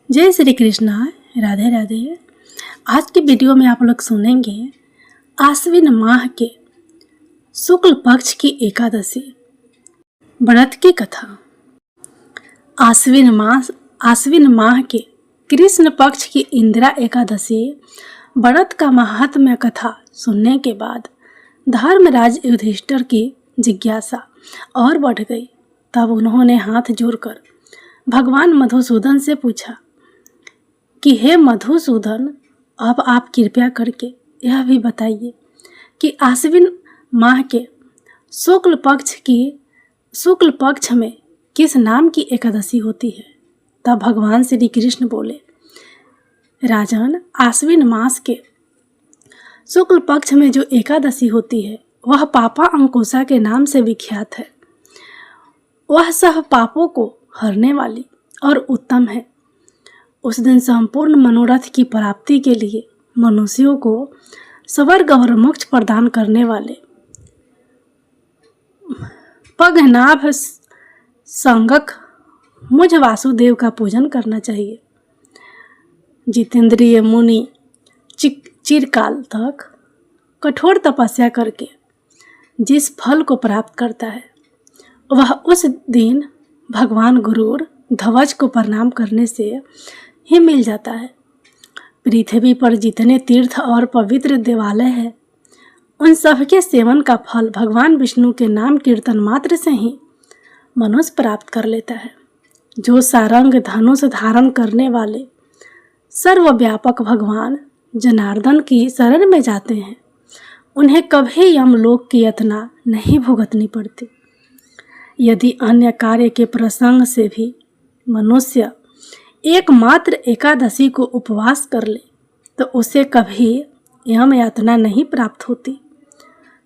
जय श्री कृष्णा, राधे राधे। आज की वीडियो में आप लोग सुनेंगे आश्विन माह के शुक्ल पक्ष की एकादशी व्रत की कथा। आश्विन माह के कृष्ण पक्ष की इंदिरा एकादशी व्रत का महात्म्य कथा सुनने के बाद धर्मराज युधिष्ठिर की जिज्ञासा और बढ़ गई। तब उन्होंने हाथ जोड़कर भगवान मधुसूदन से पूछा कि हे मधुसूदन, अब आप कृपया करके यह भी बताइए कि आश्विन माह के शुक्ल पक्ष में किस नाम की एकादशी होती है। तब भगवान श्री कृष्ण बोले, राजन, आश्विन मास के शुक्ल पक्ष में जो एकादशी होती है वह पापा अंकुशा के नाम से विख्यात है। वह सब पापों को हरने वाली और उत्तम है। उस दिन संपूर्ण मनोरथ की प्राप्ति के लिए मनुष्यों को स्वर्ग और मोक्ष प्रदान करने वाले पद्मनाभ संगक मुझ वासुदेव का पूजन करना चाहिए। जितेंद्रिय मुनि चिरकाल तक कठोर तपस्या करके जिस फल को प्राप्त करता है वह उस दिन भगवान गुरुर ध्वज को प्रणाम करने से ही मिल जाता है। पृथ्वी पर जितने तीर्थ और पवित्र देवालय हैं उन सबके सेवन का फल भगवान विष्णु के नाम कीर्तन मात्र से ही मनुष्य प्राप्त कर लेता है। जो सारंग धनुष धारण करने वाले सर्वव्यापक भगवान जनार्दन की शरण में जाते हैं उन्हें कभी यमलोक की यातना नहीं भुगतनी पड़ती। यदि अन्य कार्य के प्रसंग से भी मनुष्य एकमात्र एकादशी को उपवास कर ले तो उसे कभी यम यातना नहीं प्राप्त होती।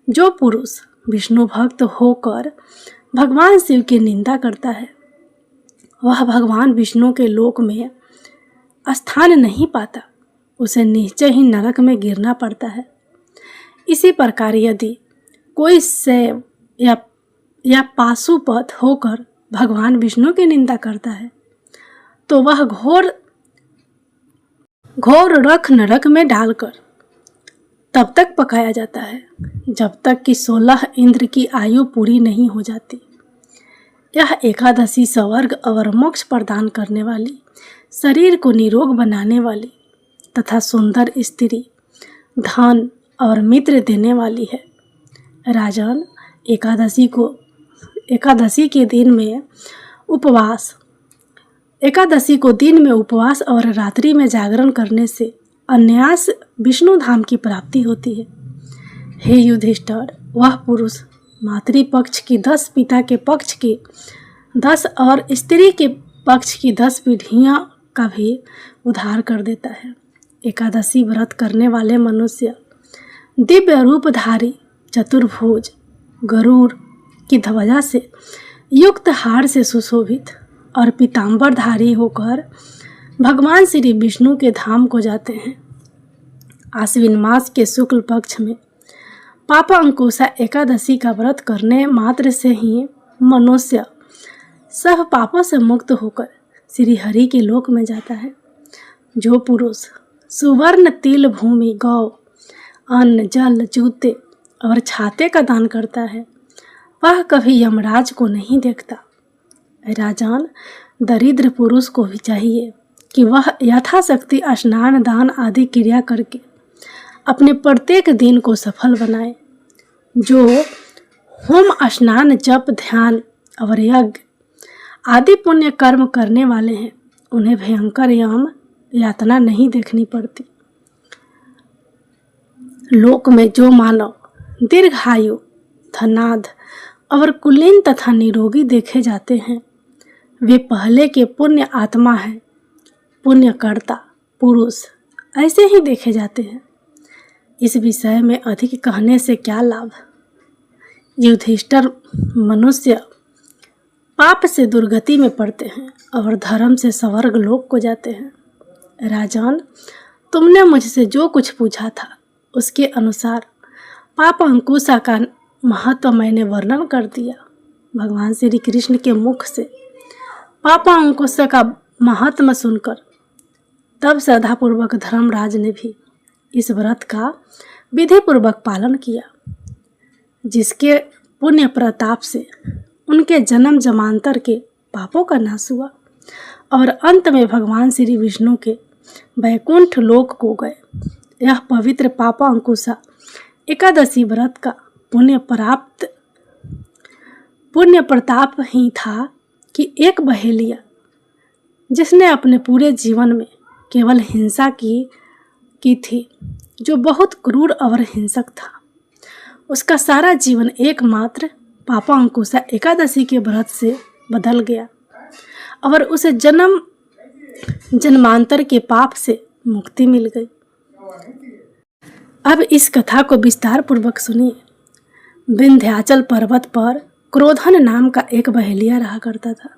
जो पुरुष विष्णु भक्त होकर भगवान शिव की निंदा करता है वह भगवान विष्णु के लोक में स्थान नहीं पाता, उसे निश्चय ही नरक में गिरना पड़ता है। इसी प्रकार यदि कोई शैव या पाशुपत होकर भगवान विष्णु की निंदा करता है तो वह घोर रख नरक में डालकर तब तक पकाया जाता है जब तक कि 16 इंद्र की आयु पूरी नहीं हो जाती। यह एकादशी स्वर्ग और मोक्ष प्रदान करने वाली, शरीर को निरोग बनाने वाली तथा सुंदर स्त्री, धन और मित्र देने वाली है। राजन, एकादशी को दिन में उपवास और रात्रि में जागरण करने से अनायास विष्णु धाम की प्राप्ति होती है। हे युधिष्ठिर, वह पुरुष मातृपक्ष की 10, पिता के पक्ष की 10 और स्त्री के पक्ष की 10 पीढ़ियाँ का भी उद्धार कर देता है। एकादशी व्रत करने वाले मनुष्य दिव्य रूपधारी चतुर्भुज गरुड़ की ध्वजा से युक्त हार से सुशोभित और पीताम्बरधारी होकर भगवान श्री विष्णु के धाम को जाते हैं। आश्विन मास के शुक्ल पक्ष में पापा अंकुशा एकादशी का व्रत करने मात्र से ही मनुष्य सब पापों से मुक्त होकर श्री हरि के लोक में जाता है। जो पुरुष सुवर्ण तिल भूमि गौ अन्न जल जूते और छाते का दान करता है वह कभी यमराज को नहीं देखता। राजन, दरिद्र पुरुष को भी चाहिए कि वह यथाशक्ति स्नान दान आदि क्रिया करके अपने प्रत्येक दिन को सफल बनाए। जो होम स्नान जप ध्यान और यज्ञ आदि पुण्य कर्म करने वाले हैं उन्हें भयंकर यम यातना नहीं देखनी पड़ती। लोक में जो मानव दीर्घायु, धनाढ्य और कुलीन तथा निरोगी देखे जाते हैं वे पहले के पुण्य आत्मा हैं, पुण्यकर्ता पुरुष ऐसे ही देखे जाते हैं। इस विषय में अधिक कहने से क्या लाभ। युधिष्ठिर, मनुष्य पाप से दुर्गति में पड़ते हैं और धर्म से स्वर्ग लोक को जाते हैं। राजन, तुमने मुझसे जो कुछ पूछा था उसके अनुसार पाप अंकुशा का महत्व मैंने वर्णन कर दिया। भगवान श्री कृष्ण के मुख से पापा अंकुश का महात्मा सुनकर तब श्रद्धापूर्वक धर्मराज ने भी इस व्रत का विधिपूर्वक पालन किया, जिसके पुण्य प्रताप से उनके जन्म जन्मांतर के पापों का नाश हुआ और अंत में भगवान श्री विष्णु के वैकुंठ लोक को गए। यह पवित्र पापा अंकुशा एकादशी व्रत का पुण्य प्रताप ही था कि एक बहेलिया जिसने अपने पूरे जीवन में केवल हिंसा की थी, जो बहुत क्रूर और हिंसक था, उसका सारा जीवन एकमात्र पापा अंकुशा एकादशी के व्रत से बदल गया और उसे जन्म जन्मांतर के पाप से मुक्ति मिल गई। अब इस कथा को विस्तार पूर्वक सुनिए। विंध्याचल पर्वत पर क्रोधन नाम का एक बहेलिया रहा करता था।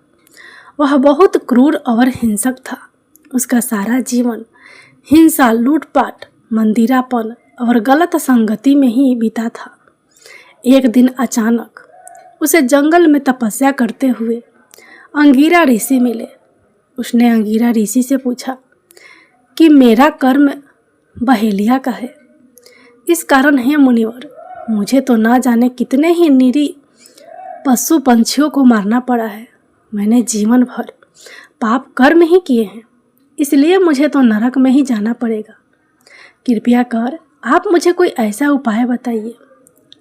वह बहुत क्रूर और हिंसक था। उसका सारा जीवन हिंसा, लूटपाट, मंदिरापन और गलत संगति में ही बीता था। एक दिन अचानक उसे जंगल में तपस्या करते हुए अंगीरा ऋषि मिले। उसने अंगीरा ऋषि से पूछा कि मेरा कर्म बहेलिया का है, इस कारण है मुनिवर, मुझे तो ना जाने कितने ही निरीह पशु पंछियों को मारना पड़ा है। मैंने जीवन भर पाप कर्म ही किए हैं, इसलिए मुझे तो नरक में ही जाना पड़ेगा। कृपया कर आप मुझे कोई ऐसा उपाय बताइए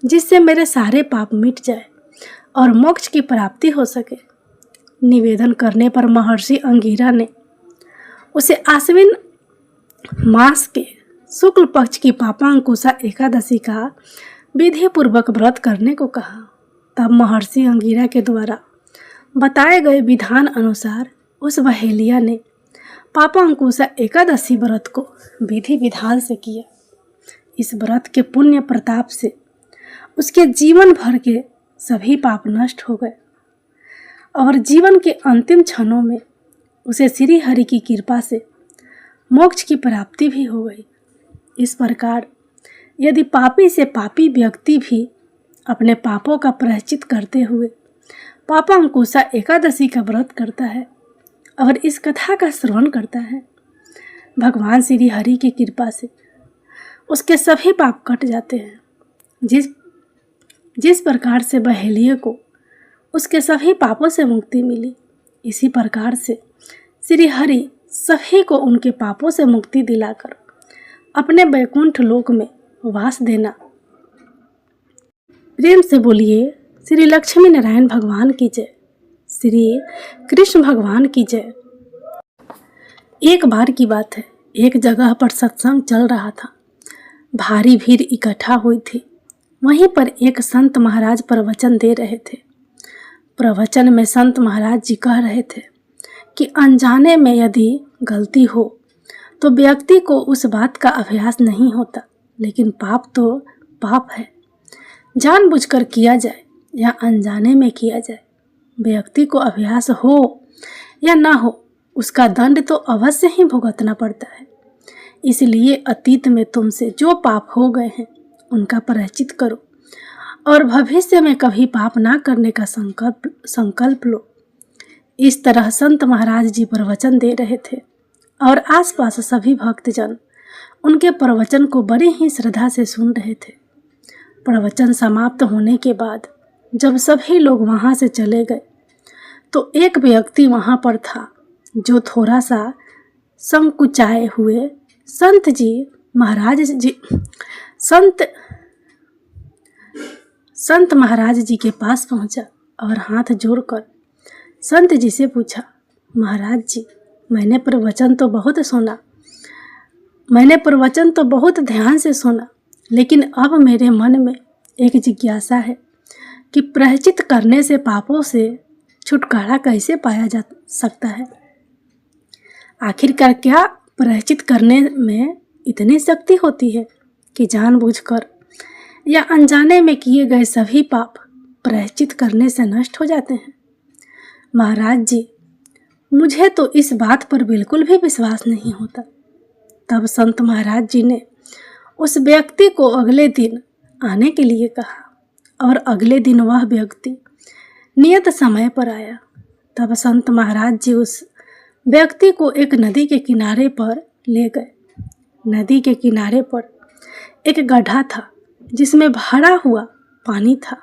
जिससे मेरे सारे पाप मिट जाए और मोक्ष की प्राप्ति हो सके। निवेदन करने पर महर्षि अंगीरा ने उसे आश्विन मास के शुक्ल पक्ष की पापा अंकुशा एकादशी का विधि पूर्वक व्रत करने को कहा। तब महर्षि अंगीरा के द्वारा बताए गए विधान अनुसार उस बहेलिया ने पापा अंकुशा एकादशी व्रत को विधि विधान से किया। इस व्रत के पुण्य प्रताप से उसके जीवन भर के सभी पाप नष्ट हो गए और जीवन के अंतिम क्षणों में उसे श्री हरि की कृपा से मोक्ष की प्राप्ति भी हो गई। इस प्रकार यदि पापी से पापी व्यक्ति भी अपने पापों का प्रायश्चित करते हुए पापा अंकुशा एकादशी का व्रत करता है और इस कथा का श्रवण करता है, भगवान श्री हरि की कृपा से उसके सभी पाप कट जाते हैं। जिस प्रकार से बहेलिये को उसके सभी पापों से मुक्ति मिली, इसी प्रकार से श्री हरि सभी को उनके पापों से मुक्ति दिलाकर अपने वैकुंठ लोक में वास देना। प्रेम से बोलिए श्री लक्ष्मी नारायण भगवान की जय, श्री कृष्ण भगवान की जय। एक बार की बात है, एक जगह पर सत्संग चल रहा था। भारी भीड़ इकट्ठा हुई थी। वहीं पर एक संत महाराज प्रवचन दे रहे थे। प्रवचन में संत महाराज जी कह रहे थे कि अनजाने में यदि गलती हो तो व्यक्ति को उस बात का अभ्यास नहीं होता, लेकिन पाप तो पाप है। जानबूझकर किया जाए या अनजाने में किया जाए, व्यक्ति को अभ्यास हो या ना हो, उसका दंड तो अवश्य ही भुगतना पड़ता है। इसलिए अतीत में तुमसे जो पाप हो गए हैं उनका प्रायश्चित करो और भविष्य में कभी पाप ना करने का संकल्प लो। इस तरह संत महाराज जी प्रवचन दे रहे थे और आसपास सभी भक्तजन उनके प्रवचन को बड़ी ही श्रद्धा से सुन रहे थे। प्रवचन समाप्त होने के बाद जब सभी लोग वहाँ से चले गए तो एक व्यक्ति वहाँ पर था जो थोड़ा सा संकुचाए हुए संत महाराज जी के पास पहुँचा और हाथ जोड़कर संत जी से पूछा, महाराज जी, मैंने प्रवचन तो बहुत ध्यान से सुना, लेकिन अब मेरे मन में एक जिज्ञासा है कि प्रायश्चित करने से पापों से छुटकारा कैसे पाया जा सकता है। आखिरकार क्या प्रायश्चित करने में इतनी शक्ति होती है कि जानबूझकर या अनजाने में किए गए सभी पाप प्रायश्चित करने से नष्ट हो जाते हैं? महाराज जी, मुझे तो इस बात पर बिल्कुल भी विश्वास नहीं होता। तब संत महाराज जी ने उस व्यक्ति को अगले दिन आने के लिए कहा और अगले दिन वह व्यक्ति नियत समय पर आया। तब संत महाराज जी उस व्यक्ति को एक नदी के किनारे पर ले गए। नदी के किनारे पर एक गड्ढा था जिसमें भरा हुआ पानी था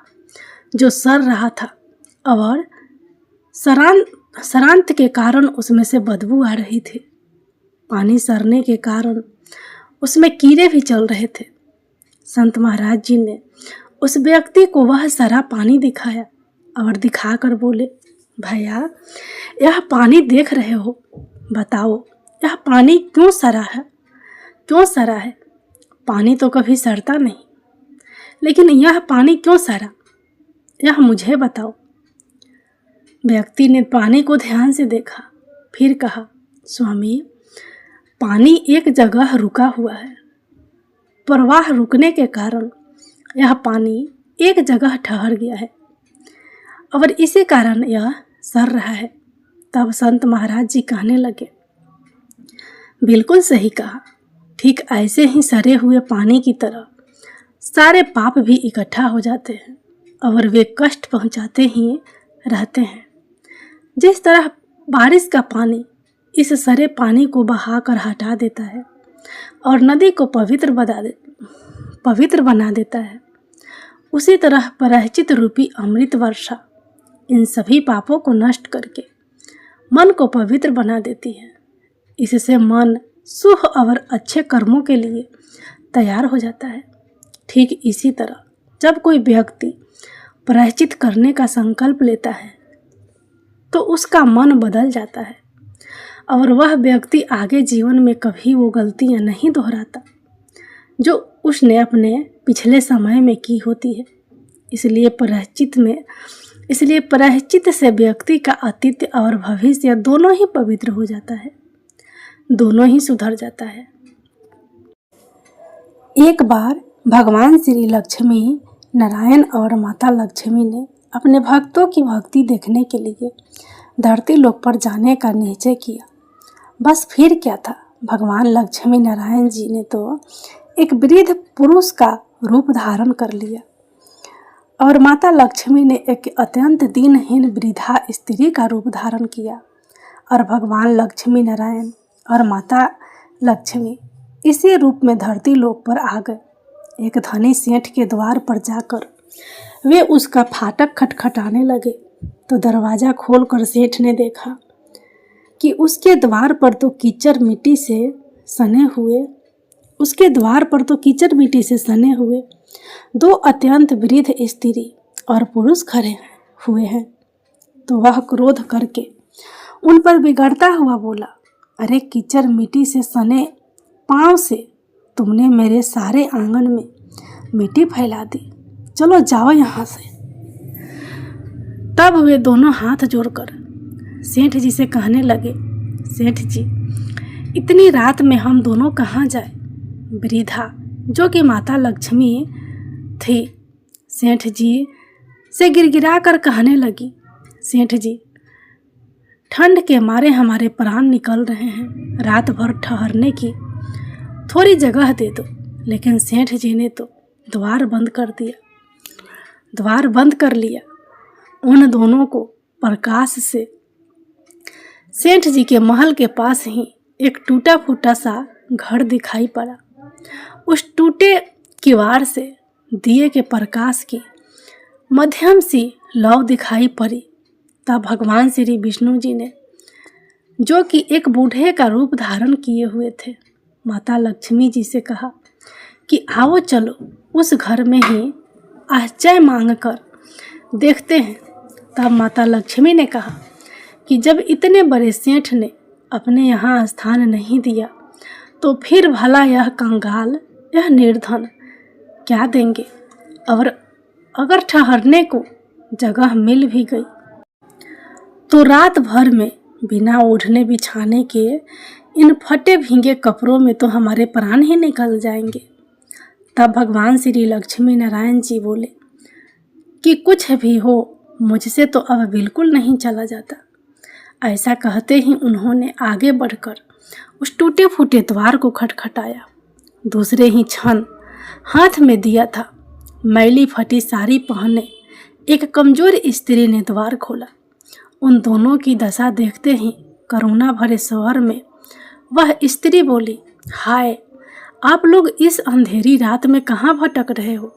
जो सर रहा था और सरांत के कारण उसमें से बदबू आ रही थी। पानी सड़ने के कारण उसमें कीड़े भी चल रहे थे। संत महाराज जी ने उस व्यक्ति को वह सारा पानी दिखाया और दिखाकर बोले, भैया यह पानी देख रहे हो, बताओ यह पानी क्यों सड़ा है? क्यों सड़ा है? पानी तो कभी सड़ता नहीं, लेकिन यह पानी क्यों सड़ा, यह मुझे बताओ। व्यक्ति ने पानी को ध्यान से देखा, फिर कहा, स्वामी पानी एक जगह रुका हुआ है। प्रवाह रुकने के कारण यह पानी एक जगह ठहर गया है और इसी कारण यह सर रहा है। तब संत महाराज जी कहने लगे, बिल्कुल सही कहा। ठीक ऐसे ही सरे हुए पानी की तरह सारे पाप भी इकट्ठा हो जाते हैं और वे कष्ट पहुंचाते ही रहते हैं। जिस तरह बारिश का पानी इस सरे पानी को बहाकर हटा देता है और नदी को पवित्र बना देता है, उसी तरह प्रायश्चित रूपी अमृत वर्षा इन सभी पापों को नष्ट करके मन को पवित्र बना देती है। इससे मन शुभ और अच्छे कर्मों के लिए तैयार हो जाता है। ठीक इसी तरह जब कोई व्यक्ति प्रायश्चित करने का संकल्प लेता है तो उसका मन बदल जाता है और वह व्यक्ति आगे जीवन में कभी वो गलतियां नहीं दोहराता जो उसने अपने पिछले समय में की होती है। इसलिए प्रायश्चित से व्यक्ति का अतीत और भविष्य दोनों ही पवित्र हो जाता है, दोनों ही सुधर जाता है। एक बार भगवान श्री लक्ष्मी नारायण और माता लक्ष्मी ने अपने भक्तों की भक्ति देखने के लिए धरती लोक पर जाने का निश्चय किया। बस फिर क्या था, भगवान लक्ष्मी नारायण जी ने तो एक वृद्ध पुरुष का रूप धारण कर लिया और माता लक्ष्मी ने एक अत्यंत दीनहीन वृद्धा स्त्री का रूप धारण किया और भगवान लक्ष्मी नारायण और माता लक्ष्मी इसी रूप में धरती लोक पर आ गए। एक धनी सेठ के द्वार पर जाकर वे उसका फाटक खटखटाने लगे तो दरवाज़ा खोलकर सेठ ने देखा कि उसके द्वार पर तो कीचड़ मिट्टी से सने हुए दो अत्यंत वृद्ध स्त्री और पुरुष खड़े हुए हैं। तो वह क्रोध करके उन पर बिगड़ता हुआ बोला, अरे कीचड़ मिट्टी से सने पांव से तुमने मेरे सारे आंगन में मिट्टी फैला दी, चलो जाओ यहाँ से। तब वे दोनों हाथ जोड़कर सेठ जी से कहने लगे, सेठ जी इतनी रात में हम दोनों कहाँ जाए? वृद्धा जो कि माता लक्ष्मी थी सेठ जी से गिड़गिड़ा कर कहने लगी, सेठ जी ठंड के मारे हमारे प्राण निकल रहे हैं, रात भर ठहरने की थोड़ी जगह दे दो। लेकिन सेठ जी ने तो द्वार बंद कर लिया। उन दोनों को प्रकाश से सेठ जी के महल के पास ही एक टूटा फूटा सा घर दिखाई पड़ा। उस टूटे किवाड़ से दिए के प्रकाश की मध्यम सी लौ दिखाई पड़ी। तब भगवान श्री विष्णु जी ने, जो कि एक बूढ़े का रूप धारण किए हुए थे, माता लक्ष्मी जी से कहा कि आओ चलो उस घर में ही आश्रय मांग कर देखते हैं। तब माता लक्ष्मी ने कहा कि जब इतने बड़े सेठ ने अपने यहाँ स्थान नहीं दिया तो फिर भला यह कंगाल, यह निर्धन क्या देंगे? और अगर ठहरने को जगह मिल भी गई तो रात भर में बिना ओढ़ने बिछाने के इन फटे भींगे कपड़ों में तो हमारे प्राण ही निकल जाएंगे। तब भगवान श्री लक्ष्मी नारायण जी बोले कि कुछ भी हो, मुझसे तो अब बिल्कुल नहीं चला जाता। ऐसा कहते ही उन्होंने आगे बढ़कर उस टूटे फूटे द्वार को खटखटाया। दूसरे ही क्षण हाथ में दिया था मैली फटी साड़ी पहने एक कमजोर स्त्री ने द्वार खोला। उन दोनों की दशा देखते ही करुणा भरे स्वर में वह स्त्री बोली, हाय, आप लोग इस अंधेरी रात में कहाँ भटक रहे हो?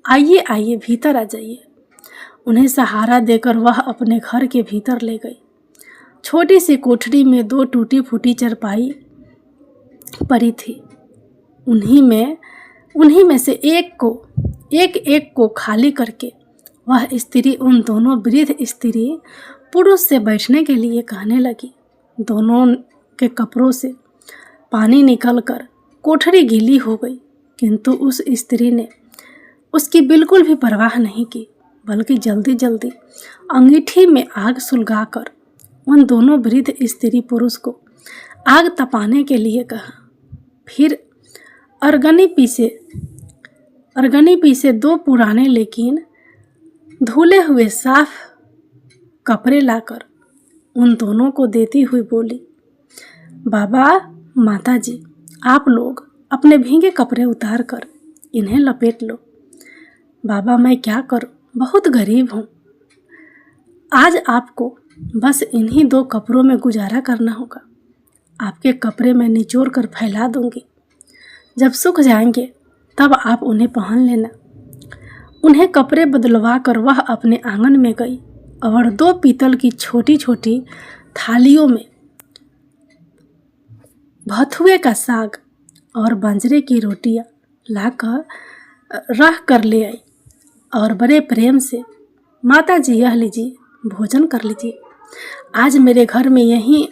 आइए आइए, भीतर आ जाइए। उन्हें सहारा देकर वह अपने घर के भीतर ले गई। छोटी सी कोठरी में 2 टूटी फूटी चारपाई पड़ी थी। उन्हीं में से एक को खाली करके वह स्त्री उन दोनों वृद्ध स्त्री पुरुष से बैठने के लिए कहने लगी। दोनों के कपड़ों से पानी निकलकर कोठरी गीली हो गई, किंतु उस स्त्री ने उसकी बिल्कुल भी परवाह नहीं की, बल्कि जल्दी जल्दी अंगीठी में आग सुलगाकर उन दोनों वृद्ध स्त्री पुरुष को आग तपाने के लिए कहा। फिर अरगनी पीसे 2 पुराने लेकिन धुले हुए साफ कपड़े लाकर उन दोनों को देती हुई बोली, बाबा, माता जी, आप लोग अपने भीगे कपड़े उतार कर इन्हें लपेट लो। बाबा, मैं क्या करूं, बहुत गरीब हूं। आज आपको बस इन्हीं 2 कपड़ों में गुजारा करना होगा। आपके कपड़े मैं निचोड़ कर फैला दूंगी। जब सूख जाएंगे तब आप उन्हें पहन लेना। उन्हें कपड़े बदलवा कर वह अपने आंगन में गई और 2 पीतल की छोटी छोटी थालियों में भथुए का साग और बाजरे की रोटियां लाकर रख कर ले आई और बड़े प्रेम से, माता जी, यह लीजिए, भोजन कर लीजिए। आज मेरे घर में यही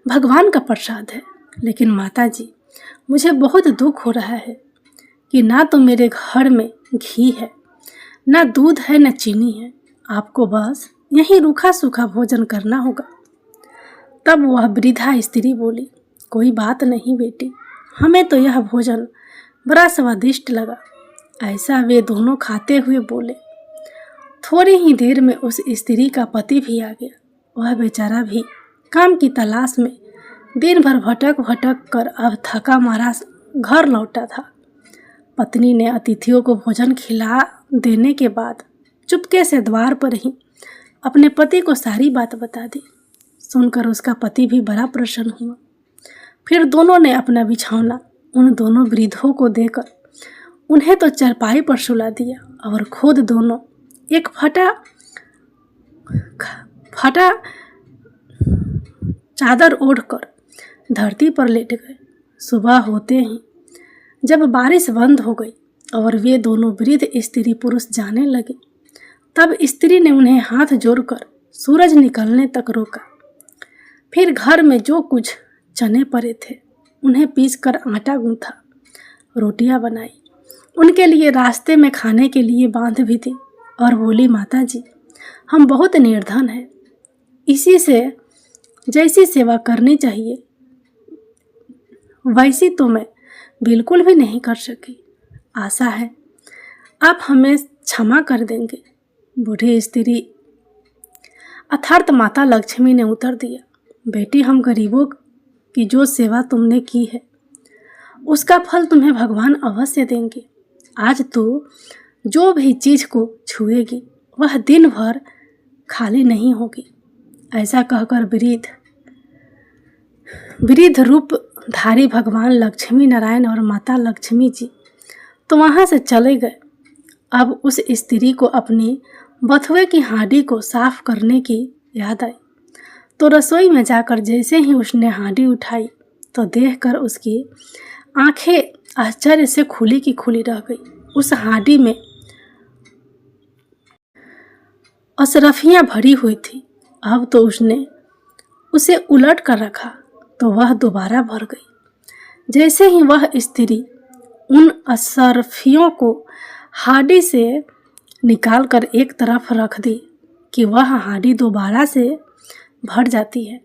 भगवान का प्रसाद है। लेकिन माता जी, मुझे बहुत दुख हो रहा है कि ना तो मेरे घर में घी है, ना दूध है, ना चीनी है। आपको बस यही रूखा सूखा भोजन करना होगा। तब वह वृद्धा स्त्री बोली, कोई बात नहीं बेटी, हमें तो यह भोजन बड़ा स्वादिष्ट लगा। ऐसा वे दोनों खाते हुए बोले। थोड़ी ही देर में उस स्त्री का पति भी आ गया। वह बेचारा भी काम की तलाश में दिन भर भटक भटक कर अब थका मारा घर लौटा था। पत्नी ने अतिथियों को भोजन खिला देने के बाद चुपके से द्वार पर ही अपने पति को सारी बात बता दी। सुनकर उसका पति भी बड़ा प्रसन्न हुआ। फिर दोनों ने अपना बिछौना उन दोनों वृद्धों को देकर उन्हें तो चारपाई पर सुला दिया और खुद दोनों एक फटा चादर ओढ़कर धरती पर लेट गए। सुबह होते ही जब बारिश बंद हो गई और वे दोनों वृद्ध स्त्री पुरुष जाने लगे, तब स्त्री ने उन्हें हाथ जोड़कर सूरज निकलने तक रोका। फिर घर में जो कुछ चने पड़े थे उन्हें पीसकर आटा गूंथा, रोटियां बनाई, उनके लिए रास्ते में खाने के लिए बांध भी दी और बोली, माता जी, हम बहुत निर्धन हैं, इसी से जैसी सेवा करनी चाहिए वैसी तो मैं बिल्कुल भी नहीं कर सकी। आशा है आप हमें क्षमा कर देंगे। बूढ़ी स्त्री अर्थात माता लक्ष्मी ने उत्तर दिया, बेटी, हम गरीबों की जो सेवा तुमने की है उसका फल तुम्हें भगवान अवश्य देंगे। आज तो जो भी चीज़ को छुएगी वह दिन भर खाली नहीं होगी। ऐसा कहकर वृद्ध रूपधारी भगवान लक्ष्मी नारायण और माता लक्ष्मी जी तो वहाँ से चले गए। अब उस स्त्री को अपनी बथुए की हांडी को साफ करने की याद आई, तो रसोई में जाकर जैसे ही उसने हांडी उठाई तो देखकर उसकी आंखें आश्चर्य से खुली की खुली रह गई। उस हांडी में अशरफियाँ भरी हुई थी। अब तो उसने उसे उलट कर रखा तो वह दोबारा भर गई। जैसे ही वह स्त्री उन अशरफियों को हांडी से निकालकर एक तरफ रख दी कि वह हांडी दोबारा से भर जाती है।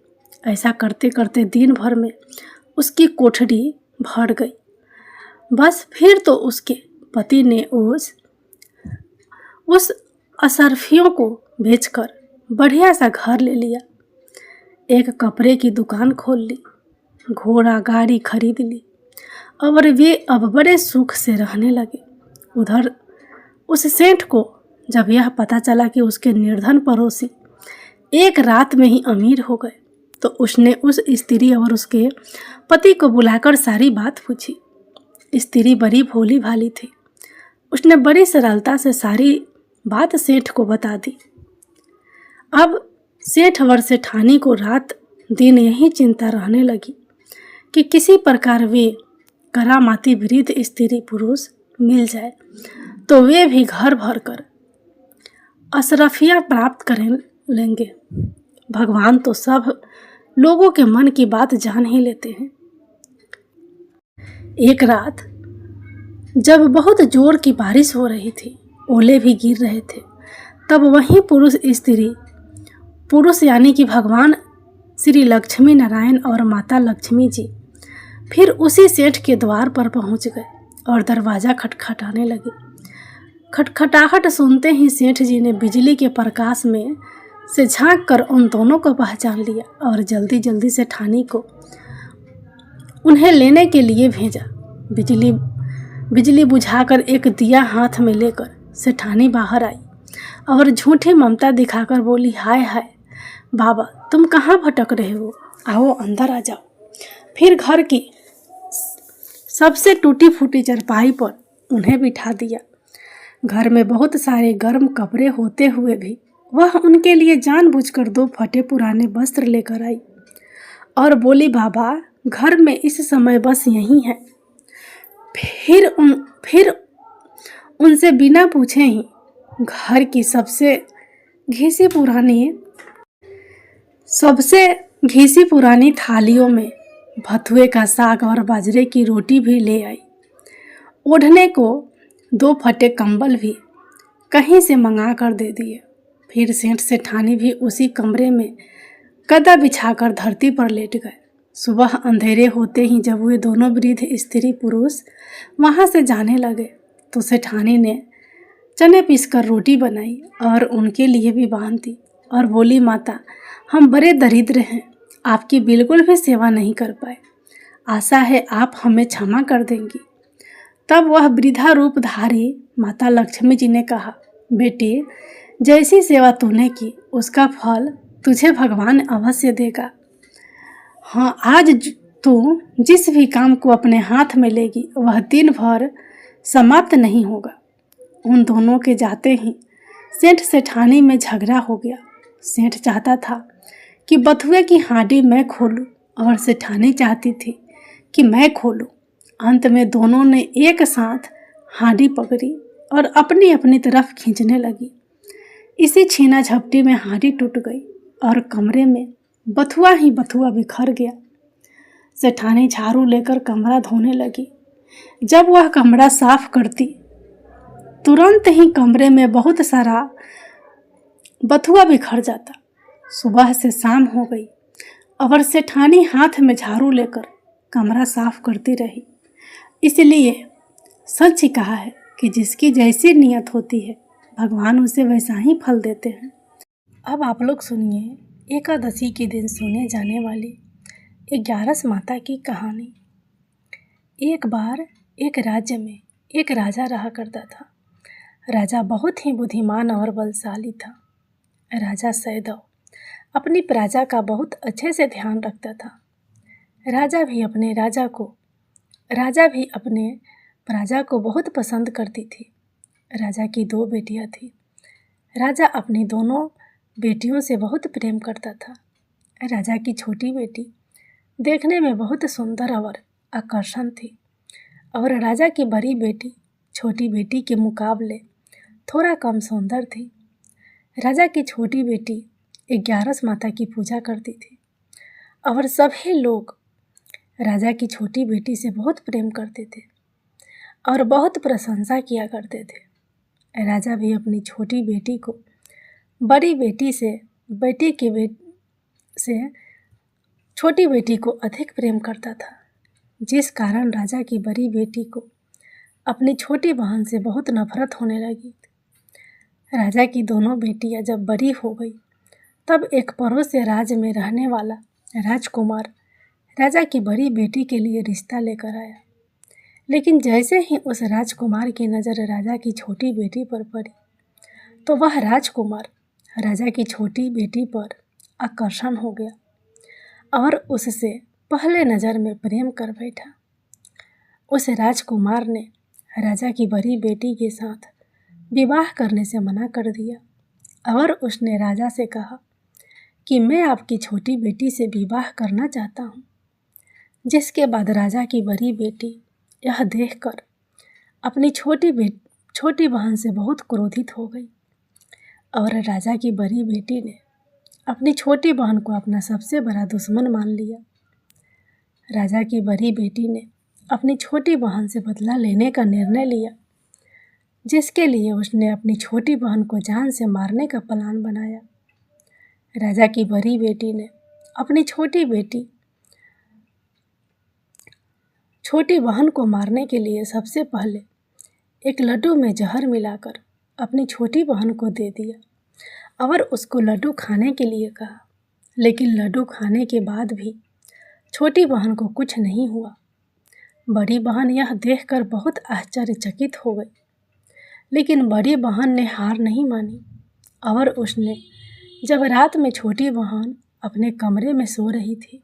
ऐसा करते करते दिन भर में उसकी कोठरी भर गई। बस फिर तो उसके पति ने उस अशरफियों को बेचकर बढ़िया सा घर ले लिया, एक कपड़े की दुकान खोल ली, घोड़ा गाड़ी खरीद ली और वे अब बड़े सुख से रहने लगे। उधर उस सेठ को जब यह पता चला कि उसके निर्धन पड़ोसी एक रात में ही अमीर हो गए, तो उसने उस स्त्री और उसके पति को बुलाकर सारी बात पूछी। स्त्री बड़ी भोली भाली थी। उसने बड़ी सरलता से सारी बात सेठ को बता दी। अब सेठ और सेठानी को रात दिन यही चिंता रहने लगी कि किसी प्रकार वे करामाती वृद्ध स्त्री पुरुष मिल जाए तो वे भी घर भर कर अशरफिया प्राप्त कर लेंगे। भगवान तो सब लोगों के मन की बात जान ही लेते हैं। एक रात जब बहुत जोर की बारिश हो रही थी, ओले भी गिर रहे थे, तब वहीं पुरुष यानी कि भगवान श्री लक्ष्मी नारायण और माता लक्ष्मी जी फिर उसी सेठ के द्वार पर पहुंच गए और दरवाज़ा खटखटाने लगे। खटखटाहट सुनते ही सेठ जी ने बिजली के प्रकाश में से झांक कर उन दोनों को पहचान लिया और जल्दी जल्दी से ठानी को उन्हें लेने के लिए भेजा। बिजली बुझाकर एक दिया हाथ में लेकर सेठानी बाहर आई और झूठी ममता दिखाकर बोली, हाय हाय बाबा, तुम कहाँ भटक रहे हो? आओ अंदर आ जाओ। फिर घर की सबसे टूटी फूटी चारपाई पर उन्हें बिठा दिया। घर में बहुत सारे गर्म कपड़े होते हुए भी वह उनके लिए जानबूझकर 2 फटे पुराने वस्त्र लेकर आई और बोली, बाबा घर में इस समय बस यही है। फिर उनसे बिना पूछे ही घर की सबसे घिसी पुरानी थालियों में भथुए का साग और बाजरे की रोटी भी ले आई। ओढ़ने को 2 फटे कंबल भी कहीं से मंगा कर दे दिए। फिर सेठ सेठानी भी उसी कमरे में गद्दा बिछाकर धरती पर लेट गए। सुबह अंधेरे होते ही जब वे दोनों वृद्ध स्त्री पुरुष वहाँ से जाने लगे तो सेठानी ने चने पीसकर रोटी बनाई और उनके लिए भी बांध दी और बोली, माता हम बड़े दरिद्र हैं, आपकी बिल्कुल भी सेवा नहीं कर पाए, आशा है आप हमें क्षमा कर देंगी। तब वह वृद्धा रूपधारी माता लक्ष्मी जी ने कहा, बेटी जैसी सेवा तूने की उसका फल तुझे भगवान अवश्य देगा। हाँ, आज तू जिस भी काम को अपने हाथ में लेगी वह दिन भर समाप्त नहीं होगा। उन दोनों के जाते ही सेठ सेठानी में झगड़ा हो गया। सेठ चाहता था कि बथुए की हांडी मैं खोलूं और सेठानी चाहती थी कि मैं खोलूं। अंत में दोनों ने एक साथ हांडी पकड़ी और अपनी अपनी तरफ खींचने लगी। इसी छीना झपटी में हांडी टूट गई और कमरे में बथुआ ही बथुआ बिखर गया। सेठानी झाड़ू लेकर कमरा धोने लगी। जब वह कमरा साफ करती तुरंत ही कमरे में बहुत सारा बथुआ बिखर जाता। सुबह से शाम हो गई और सेठानी हाथ में झाड़ू लेकर कमरा साफ करती रही। इसलिए सच ही कहा है कि जिसकी जैसी नियत होती है भगवान उसे वैसा ही फल देते हैं। अब आप लोग सुनिए एकादशी के दिन सुने जाने वाली 11 माता की कहानी। एक बार एक राज्य में एक राजा रहा करता था। राजा बहुत ही बुद्धिमान और बलशाली था। राजा सैदव अपनी प्रजा का बहुत अच्छे से ध्यान रखता था। राजा भी अपने प्रजा को बहुत पसंद करती थी। राजा की 2 बेटियां थीं। राजा अपनी दोनों बेटियों से बहुत प्रेम करता था। राजा की छोटी बेटी देखने में बहुत सुंदर और आकर्षण थी और राजा की बड़ी बेटी छोटी बेटी के मुकाबले थोड़ा कम सुंदर थी। राजा की छोटी बेटी 11 माता की पूजा करती थी और सभी लोग राजा की छोटी बेटी से बहुत प्रेम करते थे और बहुत प्रशंसा किया करते थे। राजा भी अपनी छोटी बेटी को बड़ी बेटी से छोटी बेटी को अधिक प्रेम करता था, जिस कारण राजा की बड़ी बेटी को अपनी छोटी बहन से बहुत नफरत होने लगी। राजा की दोनों बेटियां जब बड़ी हो गई तब एक पड़ोस राज्य में रहने वाला राजकुमार राजा की बड़ी बेटी के लिए रिश्ता लेकर आया। लेकिन जैसे ही उस राजकुमार की नज़र राजा की छोटी बेटी पर पड़ी तो वह राजकुमार राजा की छोटी बेटी पर आकर्षण हो गया और उससे पहले नज़र में प्रेम कर बैठा। उस राजकुमार ने राजा की बड़ी बेटी के साथ विवाह करने से मना कर दिया और उसने राजा से कहा कि मैं आपकी छोटी बेटी से विवाह करना चाहता हूँ। जिसके बाद राजा की बड़ी बेटी यह देखकर अपनी छोटी बहन से बहुत क्रोधित हो गई और राजा की बड़ी बेटी ने अपनी छोटी बहन को अपना सबसे बड़ा दुश्मन मान लिया। राजा की बड़ी बेटी ने अपनी छोटी बहन से बदला लेने का निर्णय लिया, जिसके लिए उसने अपनी छोटी बहन को जान से मारने का प्लान बनाया। राजा की बड़ी बेटी ने अपनी छोटी बहन को मारने के लिए सबसे पहले एक लड्डू में जहर मिलाकर अपनी छोटी बहन को दे दिया और उसको लड्डू खाने के लिए कहा। लेकिन लड्डू खाने के बाद भी छोटी बहन को कुछ नहीं हुआ। बड़ी बहन यह देखकर बहुत आश्चर्यचकित हो गई, लेकिन बड़ी बहन ने हार नहीं मानी और उसने जब रात में छोटी बहन अपने कमरे में सो रही थी,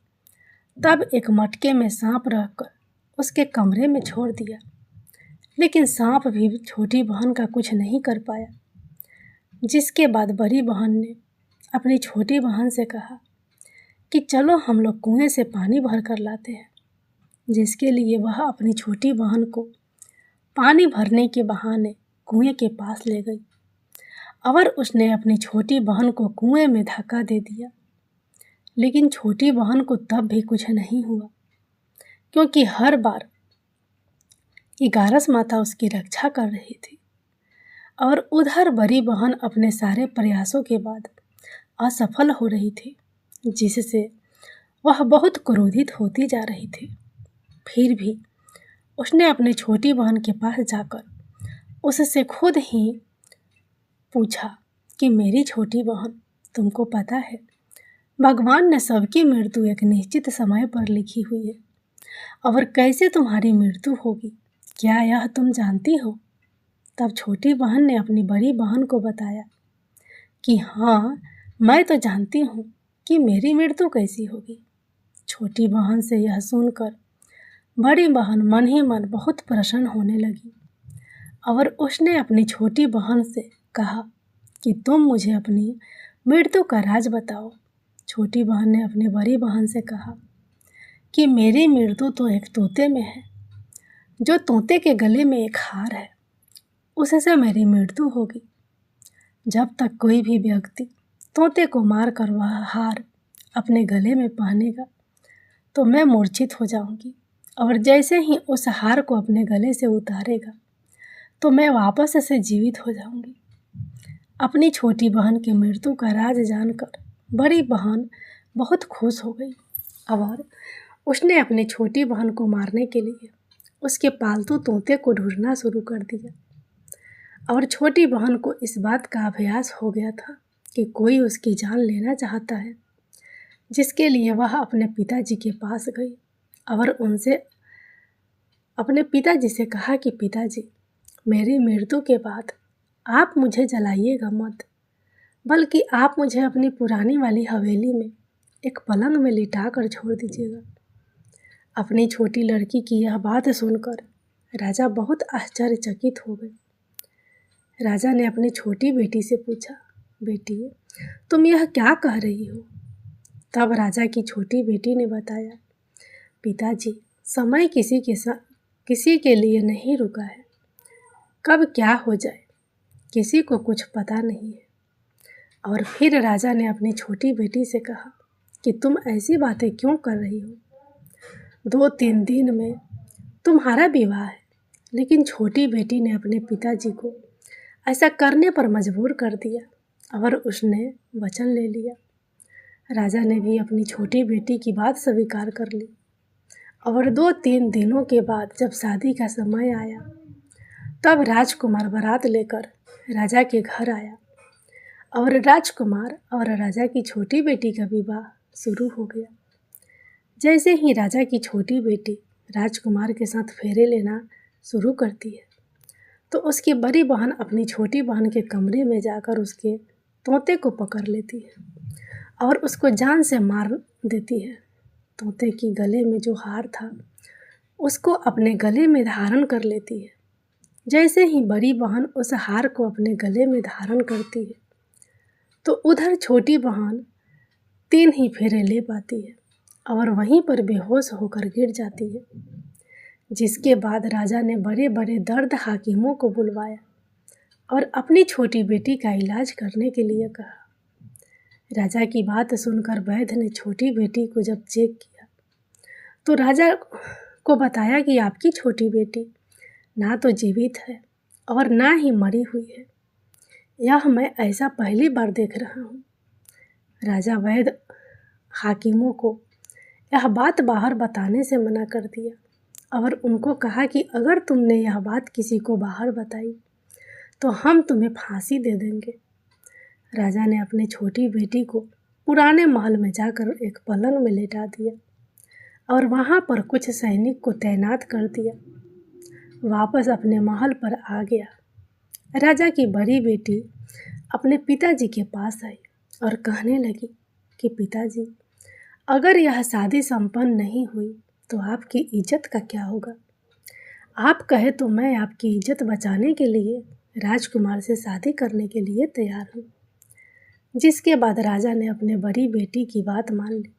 तब एक मटके में सांप रखकर उसके कमरे में छोड़ दिया। लेकिन सांप भी छोटी बहन का कुछ नहीं कर पाया। जिसके बाद बड़ी बहन ने अपनी छोटी बहन से कहा कि चलो हम लोग कुएं से पानी भर कर लाते हैं। जिसके लिए वह अपनी छोटी बहन को पानी भरने के बहाने कुएं के पास ले गई और उसने अपनी छोटी बहन को कुएं में धक्का दे दिया। लेकिन छोटी बहन को तब भी कुछ नहीं हुआ, क्योंकि हर बार ग्यारस माता उसकी रक्षा कर रही थी और उधर बड़ी बहन अपने सारे प्रयासों के बाद असफल हो रही थी, जिससे वह बहुत क्रोधित होती जा रही थी। फिर भी उसने अपनी छोटी बहन के पास जाकर उससे खुद ही पूछा कि मेरी छोटी बहन, तुमको पता है भगवान ने सबकी मृत्यु एक निश्चित समय पर लिखी हुई है, और कैसे तुम्हारी मृत्यु होगी क्या यह तुम जानती हो? तब छोटी बहन ने अपनी बड़ी बहन को बताया कि हाँ, मैं तो जानती हूँ कि मेरी मृत्यु कैसी होगी। छोटी बहन से यह सुनकर बड़ी बहन मन ही मन बहुत प्रसन्न होने लगी और उसने अपनी छोटी बहन से कहा कि तुम मुझे अपनी मृत्यु का राज बताओ। छोटी बहन ने अपनी बड़ी बहन से कहा कि मेरी मृत्यु तो एक तोते में है, जो तोते के गले में एक हार है, उससे मेरी मृत्यु होगी। जब तक कोई भी व्यक्ति तोते को मार कर वह हार अपने गले में पहनेगा तो मैं मूर्छित हो जाऊंगी, और जैसे ही उस हार को अपने गले से उतारेगा तो मैं वापस से जीवित हो जाऊंगी। अपनी छोटी बहन की मृत्यु का राज जानकर बड़ी बहन बहुत खुश हो गई और उसने अपनी छोटी बहन को मारने के लिए उसके पालतू तोते को ढूंढना शुरू कर दिया। और छोटी बहन को इस बात का अभ्यास हो गया था कि कोई उसकी जान लेना चाहता है, जिसके लिए वह अपने पिताजी के पास गई और उनसे अपने पिताजी से कहा कि पिताजी, मेरी मृत्यु के बाद आप मुझे जलाइएगा मत, बल्कि आप मुझे अपनी पुरानी वाली हवेली में एक पलंग में लिटा कर छोड़ दीजिएगा। अपनी छोटी लड़की की यह बात सुनकर राजा बहुत आश्चर्यचकित हो गए। राजा ने अपनी छोटी बेटी से पूछा, बेटी, तुम यह क्या कह रही हो? तब राजा की छोटी बेटी ने बताया, पिताजी, समय किसी के लिए नहीं रुका है, कब क्या हो जाए किसी को कुछ पता नहीं है। और फिर राजा ने अपनी छोटी बेटी से कहा कि तुम ऐसी बातें क्यों कर रही हो? 2-3 दिन में तुम्हारा विवाह है। लेकिन छोटी बेटी ने अपने पिताजी को ऐसा करने पर मजबूर कर दिया और उसने वचन ले लिया। राजा ने भी अपनी छोटी बेटी की बात स्वीकार कर ली और 2-3 दिनों के बाद जब शादी का समय आया, तब राजकुमार बारात लेकर राजा के घर आया और राजकुमार और राजा की छोटी बेटी का विवाह शुरू हो गया। जैसे ही राजा की छोटी बेटी राजकुमार के साथ फेरे लेना शुरू करती है, तो उसकी बड़ी बहन अपनी छोटी बहन के कमरे में जाकर उसके तोते को पकड़ लेती है और उसको जान से मार देती है। तोते की गले में जो हार था उसको अपने गले में धारण कर लेती है। जैसे ही बड़ी बहन उस हार को अपने गले में धारण करती है तो उधर छोटी बहन 3 ही फेरे ले पाती है और वहीं पर बेहोश होकर गिर जाती है। जिसके बाद राजा ने बड़े बड़े दर्द हाकिमों को बुलवाया और अपनी छोटी बेटी का इलाज करने के लिए कहा। राजा की बात सुनकर वैद्य ने छोटी बेटी को जब चेक किया तो राजा को बताया कि आपकी छोटी बेटी ना तो जीवित है और ना ही मरी हुई है। यह मैं ऐसा पहली बार देख रहा हूँ। राजा वैद्य हाकिमों को यह बात बाहर बताने से मना कर दिया और उनको कहा कि अगर तुमने यह बात किसी को बाहर बताई तो हम तुम्हें फांसी दे देंगे। राजा ने अपनी छोटी बेटी को पुराने महल में जाकर एक पलंग में लेटा दिया और वहाँ पर कुछ सैनिक को तैनात कर दिया। वापस अपने महल पर आ गया। राजा की बड़ी बेटी अपने पिताजी के पास आई और कहने लगी कि पिताजी, अगर यह शादी संपन्न नहीं हुई तो आपकी इज्जत का क्या होगा? आप कहे तो मैं आपकी इज्जत बचाने के लिए राजकुमार से शादी करने के लिए तैयार हूँ। जिसके बाद राजा ने अपने बड़ी बेटी की बात मान ली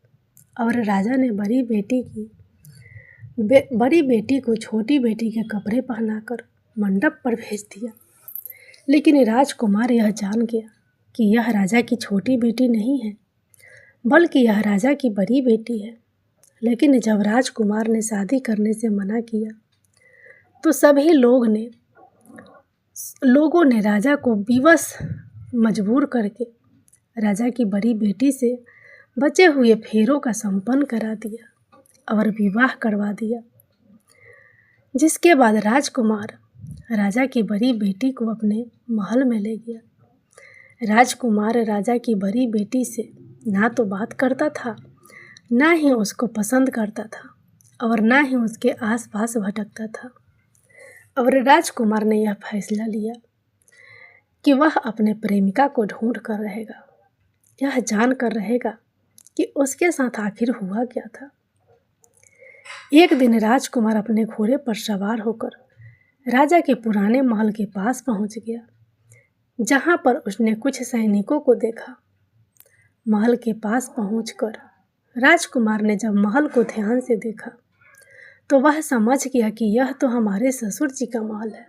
और राजा ने बड़ी बेटी को छोटी बेटी के कपड़े पहनाकर मंडप पर भेज दिया। लेकिन राजकुमार यह जान गया कि यह राजा की छोटी बेटी नहीं है बल्कि यह राजा की बड़ी बेटी है। लेकिन जब राजकुमार ने शादी करने से मना किया तो सभी लोगों ने राजा को विवश मजबूर करके राजा की बड़ी बेटी से बचे हुए फेरों का संपन्न करा दिया और विवाह करवा दिया। जिसके बाद राजकुमार राजा की बड़ी बेटी को अपने महल में ले गया। राजकुमार राजा की बड़ी बेटी से ना तो बात करता था, ना ही उसको पसंद करता था और ना ही उसके आसपास भटकता था। और राजकुमार ने यह फैसला लिया कि वह अपने प्रेमिका को ढूंढ कर रहेगा, यह जान कर रहेगा कि उसके साथ आखिर हुआ क्या था। एक दिन राजकुमार अपने घोड़े पर सवार होकर राजा के पुराने महल के पास पहुंच गया, जहां पर उसने कुछ सैनिकों को देखा। महल के पास पहुंचकर राजकुमार ने जब महल को ध्यान से देखा तो वह समझ गया कि यह तो हमारे ससुर जी का महल है।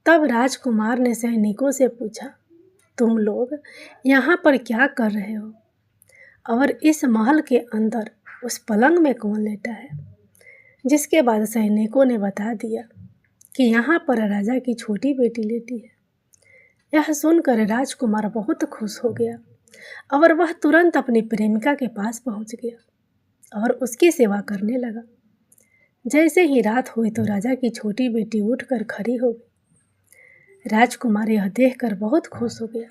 तब राजकुमार ने सैनिकों से पूछा, तुम लोग यहाँ पर क्या कर रहे हो और इस महल के अंदर उस पलंग में कौन लेटा है? जिसके बाद सैनिकों ने बता दिया कि यहाँ पर राजा की छोटी बेटी लेटी है। यह सुनकर राजकुमार बहुत खुश हो गया और वह तुरंत अपनी प्रेमिका के पास पहुँच गया और उसकी सेवा करने लगा। जैसे ही रात हुई तो राजा की छोटी बेटी उठकर खड़ी हो गई। राजकुमार यह देखकर बहुत खुश हो गया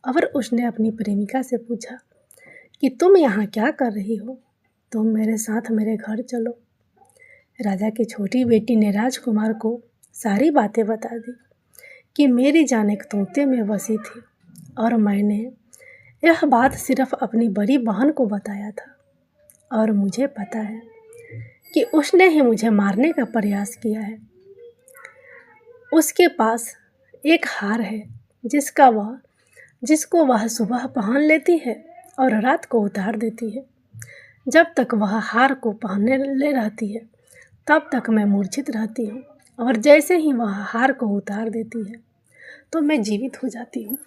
और उसने अपनी प्रेमिका से पूछा कि तुम यहाँ क्या कर रही हो? तुम मेरे साथ मेरे घर चलो। राजा की छोटी बेटी ने राजकुमार को सारी बातें बता दी कि मेरी जान एक तोते में बसी थी और मैंने यह बात सिर्फ अपनी बड़ी बहन को बताया था और मुझे पता है कि उसने ही मुझे मारने का प्रयास किया है। उसके पास एक हार है जिसको वह सुबह पहन लेती है और रात को उतार देती है। जब तक वह हार को पहनने ले रहती है तब तक मैं मूर्छित रहती हूँ और जैसे ही वह हार को उतार देती है तो मैं जीवित हो जाती हूँ।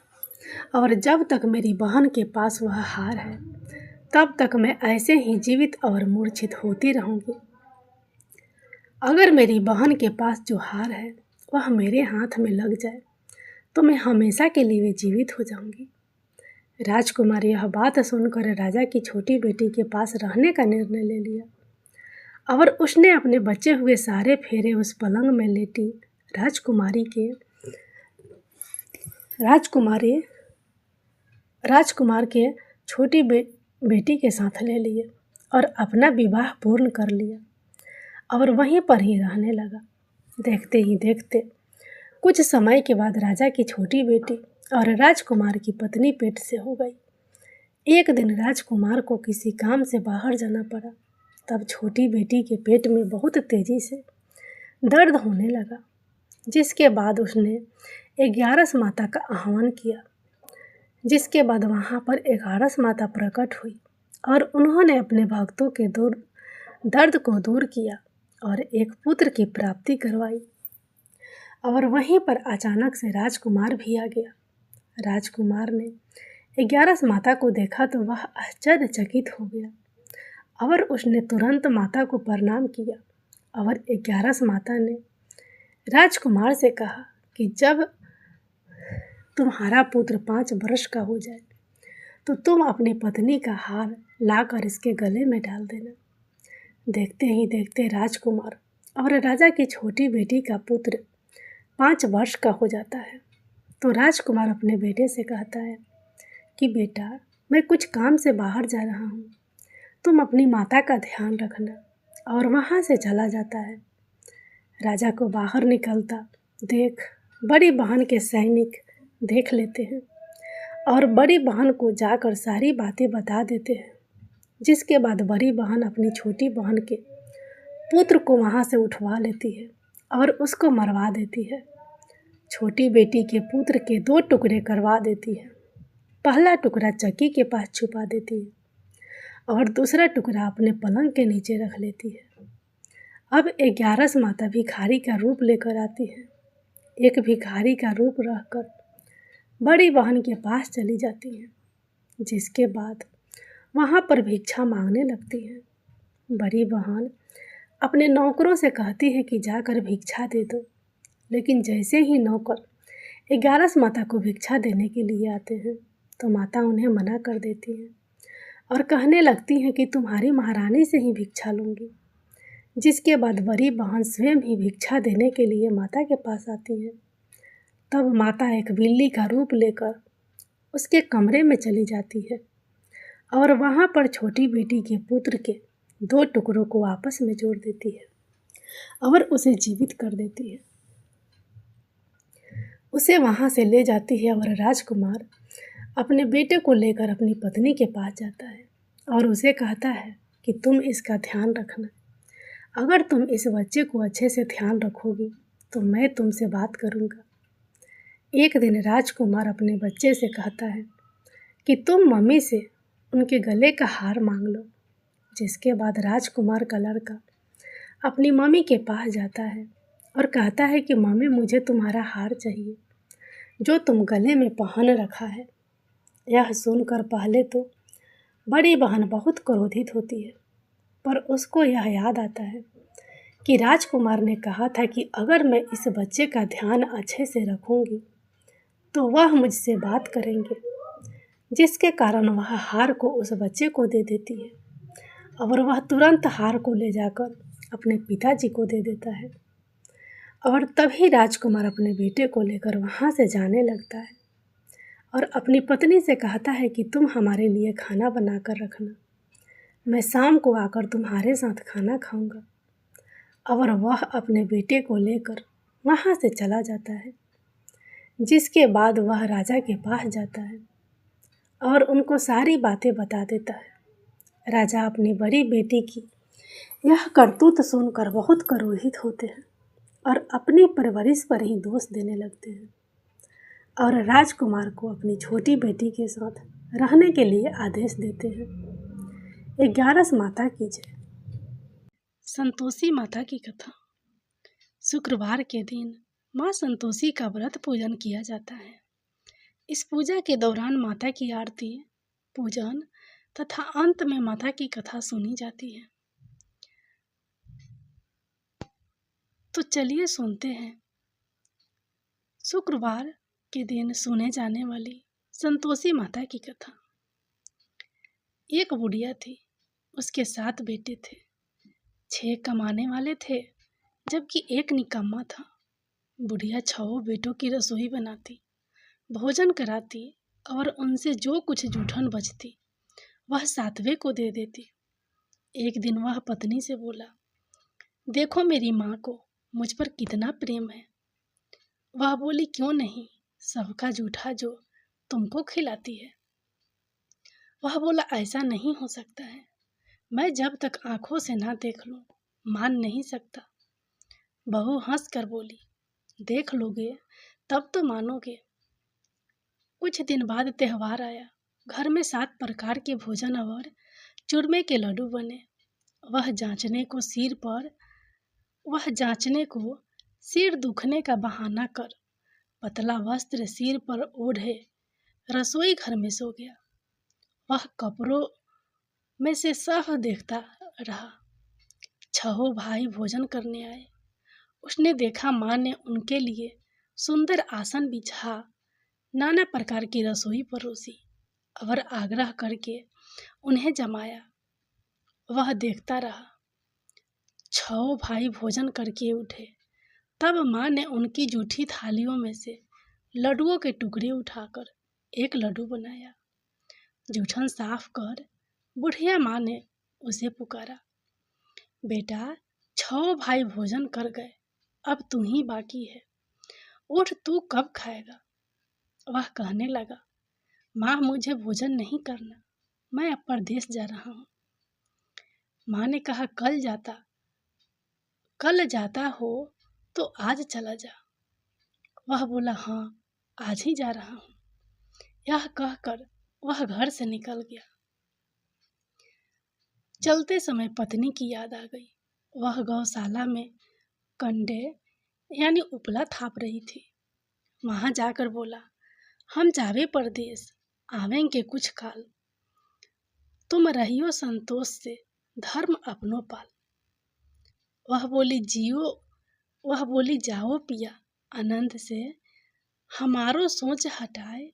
और जब तक मेरी बहन के पास वह हार है तब तक मैं ऐसे ही जीवित और मूर्छित होती रहूँगी। अगर मेरी बहन के पास जो हार है वह मेरे हाथ में लग जाए तो मैं हमेशा के लिए जीवित हो जाऊंगी। राजकुमार यह बात सुनकर राजा की छोटी बेटी के पास रहने का निर्णय ले लिया और उसने अपने बचे हुए सारे फेरे उस पलंग में लेटी राजकुमार के छोटी बेटी के साथ ले लिए और अपना विवाह पूर्ण कर लिया और वहीं पर ही रहने लगा। देखते ही देखते कुछ समय के बाद राजा की छोटी बेटी और राजकुमार की पत्नी पेट से हो गई। एक दिन राजकुमार को किसी काम से बाहर जाना पड़ा। तब छोटी बेटी के पेट में बहुत तेजी से दर्द होने लगा, जिसके बाद उसने 11 माता का आह्वान किया। जिसके बाद वहाँ पर 11 माता प्रकट हुई और उन्होंने अपने भक्तों के दर्द को दूर किया और एक पुत्र की प्राप्ति करवाई। और वहीं पर अचानक से राजकुमार भी आ गया। राजकुमार ने 11 माता को देखा तो वह आश्चर्यचकित हो गया और उसने तुरंत माता को प्रणाम किया। और 11 माता ने राजकुमार से कहा कि जब तुम्हारा पुत्र 5 वर्ष का हो जाए तो तुम अपनी पत्नी का हार लाकर इसके गले में डाल देना। देखते ही देखते राजकुमार और राजा की छोटी बेटी का पुत्र 5 वर्ष का हो जाता है। तो राजकुमार अपने बेटे से कहता है कि बेटा, मैं कुछ काम से बाहर जा रहा हूँ, तुम अपनी माता का ध्यान रखना। और वहाँ से चला जाता है। राजा को बाहर निकलता देख बड़ी बहन के सैनिक देख लेते हैं और बड़ी बहन को जाकर सारी बातें बता देते हैं। जिसके बाद बड़ी बहन अपनी छोटी बहन के पुत्र को वहाँ से उठवा लेती है और उसको मरवा देती है। छोटी बेटी के पुत्र के 2 टुकड़े करवा देती है। पहला टुकड़ा चक्की के पास छुपा देती है और दूसरा टुकड़ा अपने पलंग के नीचे रख लेती है। अब 11 माता भिखारी का रूप लेकर आती है। एक भिखारी का रूप रहकर बड़ी बहन के पास चली जाती है। जिसके बाद वहाँ पर भिक्षा मांगने लगती है। बड़ी बहन अपने नौकरों से कहती है कि जाकर भिक्षा दे दो। लेकिन जैसे ही नौकर 11 माता को भिक्षा देने के लिए आते हैं तो माता उन्हें मना कर देती है और कहने लगती हैं कि तुम्हारी महारानी से ही भिक्षा लूँगी। जिसके बाद बड़ी बहन स्वयं ही भिक्षा देने के लिए माता के पास आती है। तब माता एक बिल्ली का रूप लेकर उसके कमरे में चली जाती है और वहाँ पर छोटी बेटी के पुत्र के 2 टुकड़ों को आपस में जोड़ देती है और उसे जीवित कर देती है। उसे वहाँ से ले जाती है और राजकुमार अपने बेटे को लेकर अपनी पत्नी के पास जाता है और उसे कहता है कि तुम इसका ध्यान रखना। अगर तुम इस बच्चे को अच्छे से ध्यान रखोगी तो मैं तुमसे बात करूँगा। एक दिन राजकुमार अपने बच्चे से कहता है कि तुम मम्मी से उनके गले का हार मांग लो। जिसके बाद राजकुमार का लड़का अपनी मम्मी के पास जाता है और कहता है कि मम्मी, मुझे तुम्हारा हार चाहिए जो तुम गले में पहन रखा है। यह सुनकर पहले तो बड़ी बहन बहुत क्रोधित होती है, पर उसको यह याद आता है कि राजकुमार ने कहा था कि अगर मैं इस बच्चे का ध्यान अच्छे से रखूंगी तो वह मुझसे बात करेंगे। जिसके कारण वह हार को उस बच्चे को दे देती है और वह तुरंत हार को ले जाकर अपने पिताजी को दे देता है। और तभी राजकुमार अपने बेटे को लेकर वहाँ से जाने लगता है और अपनी पत्नी से कहता है कि तुम हमारे लिए खाना बना कर रखना, मैं शाम को आकर तुम्हारे साथ खाना खाऊंगा। और वह अपने बेटे को लेकर वहाँ से चला जाता है। जिसके बाद वह राजा के पास जाता है और उनको सारी बातें बता देता है। राजा अपनी बड़ी बेटी की यह करतूत सुनकर बहुत क्रोधित होते हैं और अपनी परवरिश पर ही दोष देने लगते हैं और राजकुमार को अपनी छोटी बेटी के साथ रहने के लिए आदेश देते हैं। 11 माता की जय। संतोषी माता की कथा। शुक्रवार के दिन माँ संतोषी का व्रत पूजन किया जाता है। इस पूजा के दौरान माता की आरती, पूजन तथा अंत में माता की कथा सुनी जाती है। तो चलिए सुनते हैं शुक्रवार के दिन सुने जाने वाली संतोषी माता की कथा। एक बुढ़िया थी, उसके 7 बेटे थे। 6 कमाने वाले थे जबकि एक निकम्मा था। बुढ़िया 6 बेटों की रसोई बनाती, भोजन कराती और उनसे जो कुछ जूठन बचती वह 7वें को दे देती। एक दिन वह पत्नी से बोला, देखो मेरी माँ को मुझ पर कितना प्रेम है। वह बोली, क्यों नहीं, सबका जूठा जो तुमको खिलाती है। वह बोला, ऐसा नहीं हो सकता है, मैं जब तक आंखों से ना देख लूं मान नहीं सकता। बहू हंस कर बोली, देख लोगे तब तो मानोगे। कुछ दिन बाद त्योहार आया। घर में 7 प्रकार के भोजन और चूरमे के लड्डू बने। वह जांचने को सिर पर वह जांचने को सिर दुखने का बहाना कर पतला वस्त्र सिर पर ओढ़े रसोई घर में सो गया। वह कपड़ों में से सब देखता रहा। 6 भाई भोजन करने आए। उसने देखा माँ ने उनके लिए सुंदर आसन बिछा नाना प्रकार की रसोई परोसी और आग्रह करके उन्हें जमाया। वह देखता रहा। 6 भाई भोजन करके उठे। तब माँ ने उनकी जूठी थालियों में से लड्डुओं के टुकड़े उठाकर एक लड्डू बनाया। जूठन साफ कर बुढ़िया माँ ने उसे पुकारा, बेटा 6 भाई भोजन कर गए, अब तू ही बाकी है, उठ तू कब खाएगा। वह कहने लगा, माँ मुझे भोजन नहीं करना, मैं अब परदेश जा रहा हूँ। माँ ने कहा, कल जाता हो तो आज चला जा। वह बोला, हाँ आज ही जा रहा हूँ। यह कहकर वह घर से निकल गया। चलते समय पत्नी की याद आ गई। वह गौशाला में कंडे यानी उपला थाप रही थी। वहां जाकर बोला, हम जावे परदेश, आवेंगे कुछ काल, तुम रहियो संतोष से, धर्म अपनो पाल। वह बोली जाओ पिया आनंद से, हमारो सोच हटाए,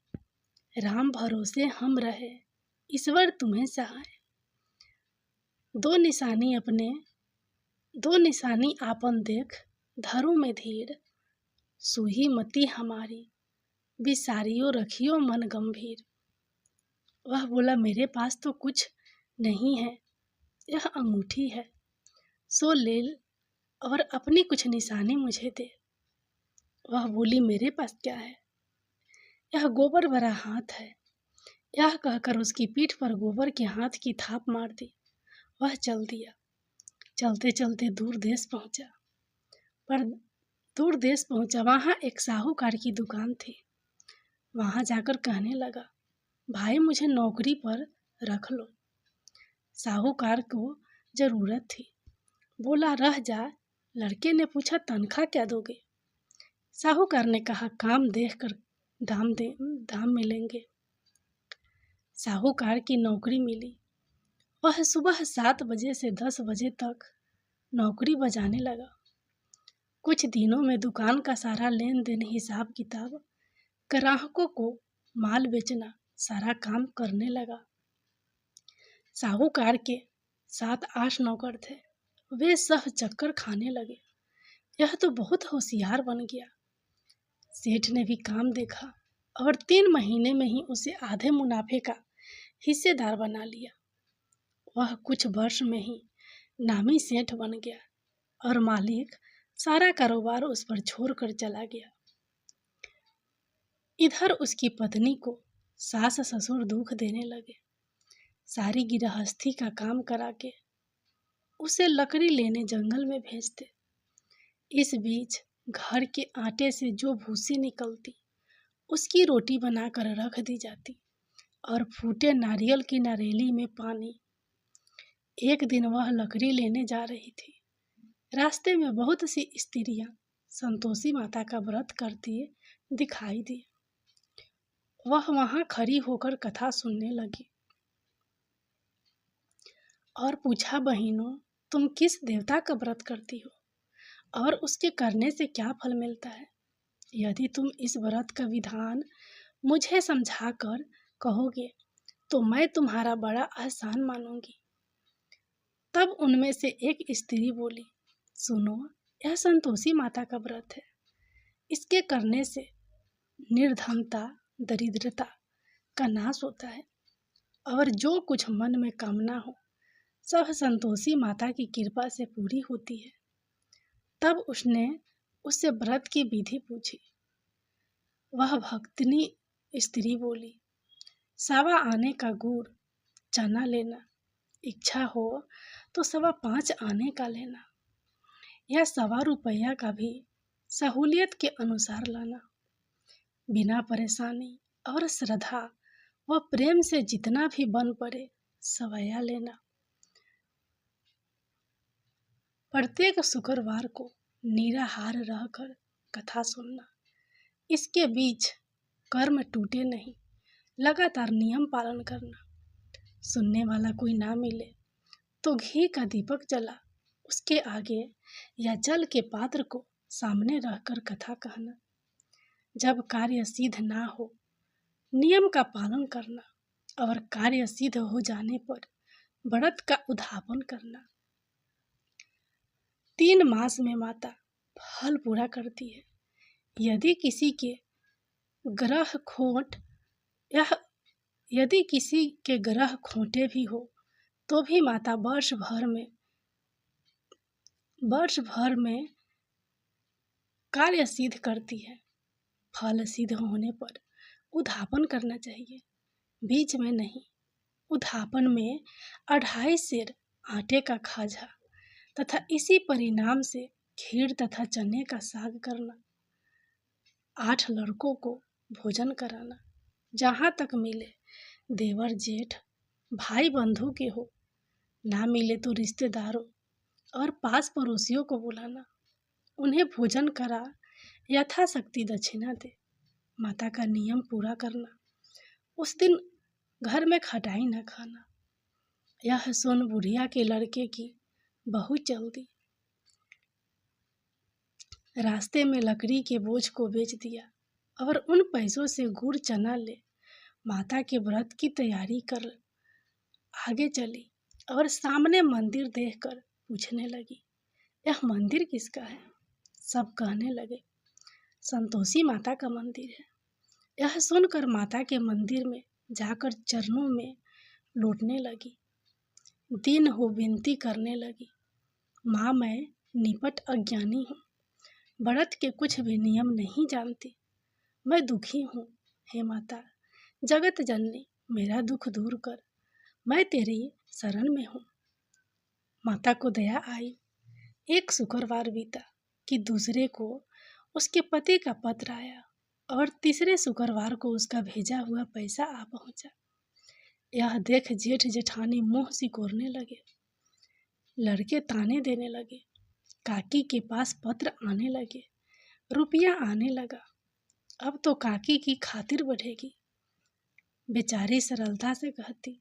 राम भरोसे हम रहे, ईश्वर तुम्हें सहाय। दो निशानी आपन देख, धरू में धीर, सूही मती हमारी, बिसारियो रखियो मन गंभीर। वह बोला, मेरे पास तो कुछ नहीं है, यह अंगूठी है, सो ले और अपनी कुछ निशानी मुझे दे। वह बोली, मेरे पास क्या है, यह गोबर भरा हाथ है। यह कहकर उसकी पीठ पर गोबर के हाथ की थाप मार दी। वह चल दिया। चलते चलते दूर देश पहुंचा। वहां एक साहूकार की दुकान थी। वहां जाकर कहने लगा, भाई मुझे नौकरी पर रख लो। साहूकार को जरूरत थी। बोला, रह जा। लड़के ने पूछा, तनख्वाह क्या दोगे। साहूकार ने कहा, काम देखकर दाम मिलेंगे। साहूकार की नौकरी मिली। वह सुबह 7 बजे से 10 बजे तक नौकरी बजाने लगा। कुछ दिनों में दुकान का सारा लेन देन, हिसाब किताब, ग्राहकों को माल बेचना, सारा काम करने लगा। साहूकार के 7-8 नौकर थे। वे सब चक्कर खाने लगे। यह तो बहुत होशियार बन गया। सेठ ने भी काम देखा और 3 महीने में ही उसे आधे मुनाफे का हिस्सेदार बना लिया। वह कुछ वर्ष में ही नामी सेठ बन गया और मालिक सारा कारोबार उस पर छोड़कर चला गया। इधर उसकी पत्नी को सास ससुर दुख देने लगे। सारी गृहस्थी का काम करा के उसे लकड़ी लेने जंगल में भेजते। इस बीच घर के आटे से जो भूसी निकलती, उसकी रोटी बनाकर रख दी जाती और फूटे नारियल की नरेली में पानी। एक दिन वह लकड़ी लेने जा रही थी। रास्ते में बहुत सी स्त्रियां संतोषी माता का व्रत करती दिखाई दी। वह वहां खड़ी होकर कथा सुनने लगी और पूछा, बहनों तुम किस देवता का व्रत करती हो और उसके करने से क्या फल मिलता है। यदि तुम इस व्रत का विधान मुझे समझाकर कहोगे तो मैं तुम्हारा बड़ा एहसान मानूंगी। तब उनमें से एक स्त्री बोली, सुनो, यह संतोषी माता का व्रत है। इसके करने से निर्धनता, दरिद्रता का नाश होता है और जो कुछ मन में कामना हो सब संतोषी माता की कृपा से पूरी होती है। तब उसने उससे व्रत की विधि पूछी। वह भक्तिनी स्त्री बोली, 1.25 आने का गुड़ चना लेना, इच्छा हो तो 5.25 आने का लेना, या 1.25 का भी सहूलियत के अनुसार लाना। बिना परेशानी और श्रद्धा व प्रेम से जितना भी बन पड़े सवैया लेना। प्रत्येक शुक्रवार को निराहार रहकर कथा सुनना। इसके बीच कर्म टूटे नहीं, लगातार नियम पालन करना। सुनने वाला कोई ना मिले तो घी का दीपक जला उसके आगे या जल के पात्र को सामने रखकर कथा कहना। जब कार्य सिद्ध ना हो, नियम का पालन करना और कार्य सिद्ध हो जाने पर व्रत का उद्यापन करना। 3 मास में माता फल पूरा करती है। यदि किसी के ग्रह खोट या यदि किसी के ग्रह खोटे भी हो तो भी माता वर्ष भर में कार्य सिद्ध करती है। फल सिद्ध होने पर उद्यापन करना चाहिए, बीच में नहीं। उद्यापन में 2.5 सेर आटे का खाजा तथा इसी परिणाम से खीर तथा चने का साग करना। 8 लड़कों को भोजन कराना। जहाँ तक मिले देवर जेठ भाई बंधु के हो, ना मिले तो रिश्तेदारों और पास पड़ोसियों को बुलाना। उन्हें भोजन करा यथाशक्ति दक्षिणा दे। माता का नियम पूरा करना। उस दिन घर में खटाई न खाना। यह सुन बुढ़िया के लड़के की बहू चल दी। रास्ते में लकड़ी के बोझ को बेच दिया और उन पैसों से गुड़ चना ले माता के व्रत की तैयारी कर आगे चली और सामने मंदिर देखकर पूछने लगी, यह मंदिर किसका है? सब कहने लगे, संतोषी माता का मंदिर है। यह सुनकर माता के मंदिर में जाकर चरणों में लौटने लगी। दिन हो विनती करने लगी, माँ मैं निपट अज्ञानी हूँ, व्रत के कुछ भी नियम नहीं जानती, मैं दुखी हूँ। हे माता जगत जननी मेरा दुख दूर कर, मैं तेरी शरण में हूँ। माता को दया आई। एक शुक्रवार बीता कि दूसरे को उसके पति का पत्र आया और तीसरे शुक्रवार को उसका भेजा हुआ पैसा आ पहुंचा। यह देख जेठ जेठानी मुंह सिकोड़ने लगे। लड़के ताने देने लगे। काकी के पास पत्र आने लगे, रुपया आने लगा। अब तो काकी की खातिर बढ़ेगी। बेचारी सरलता से कहती,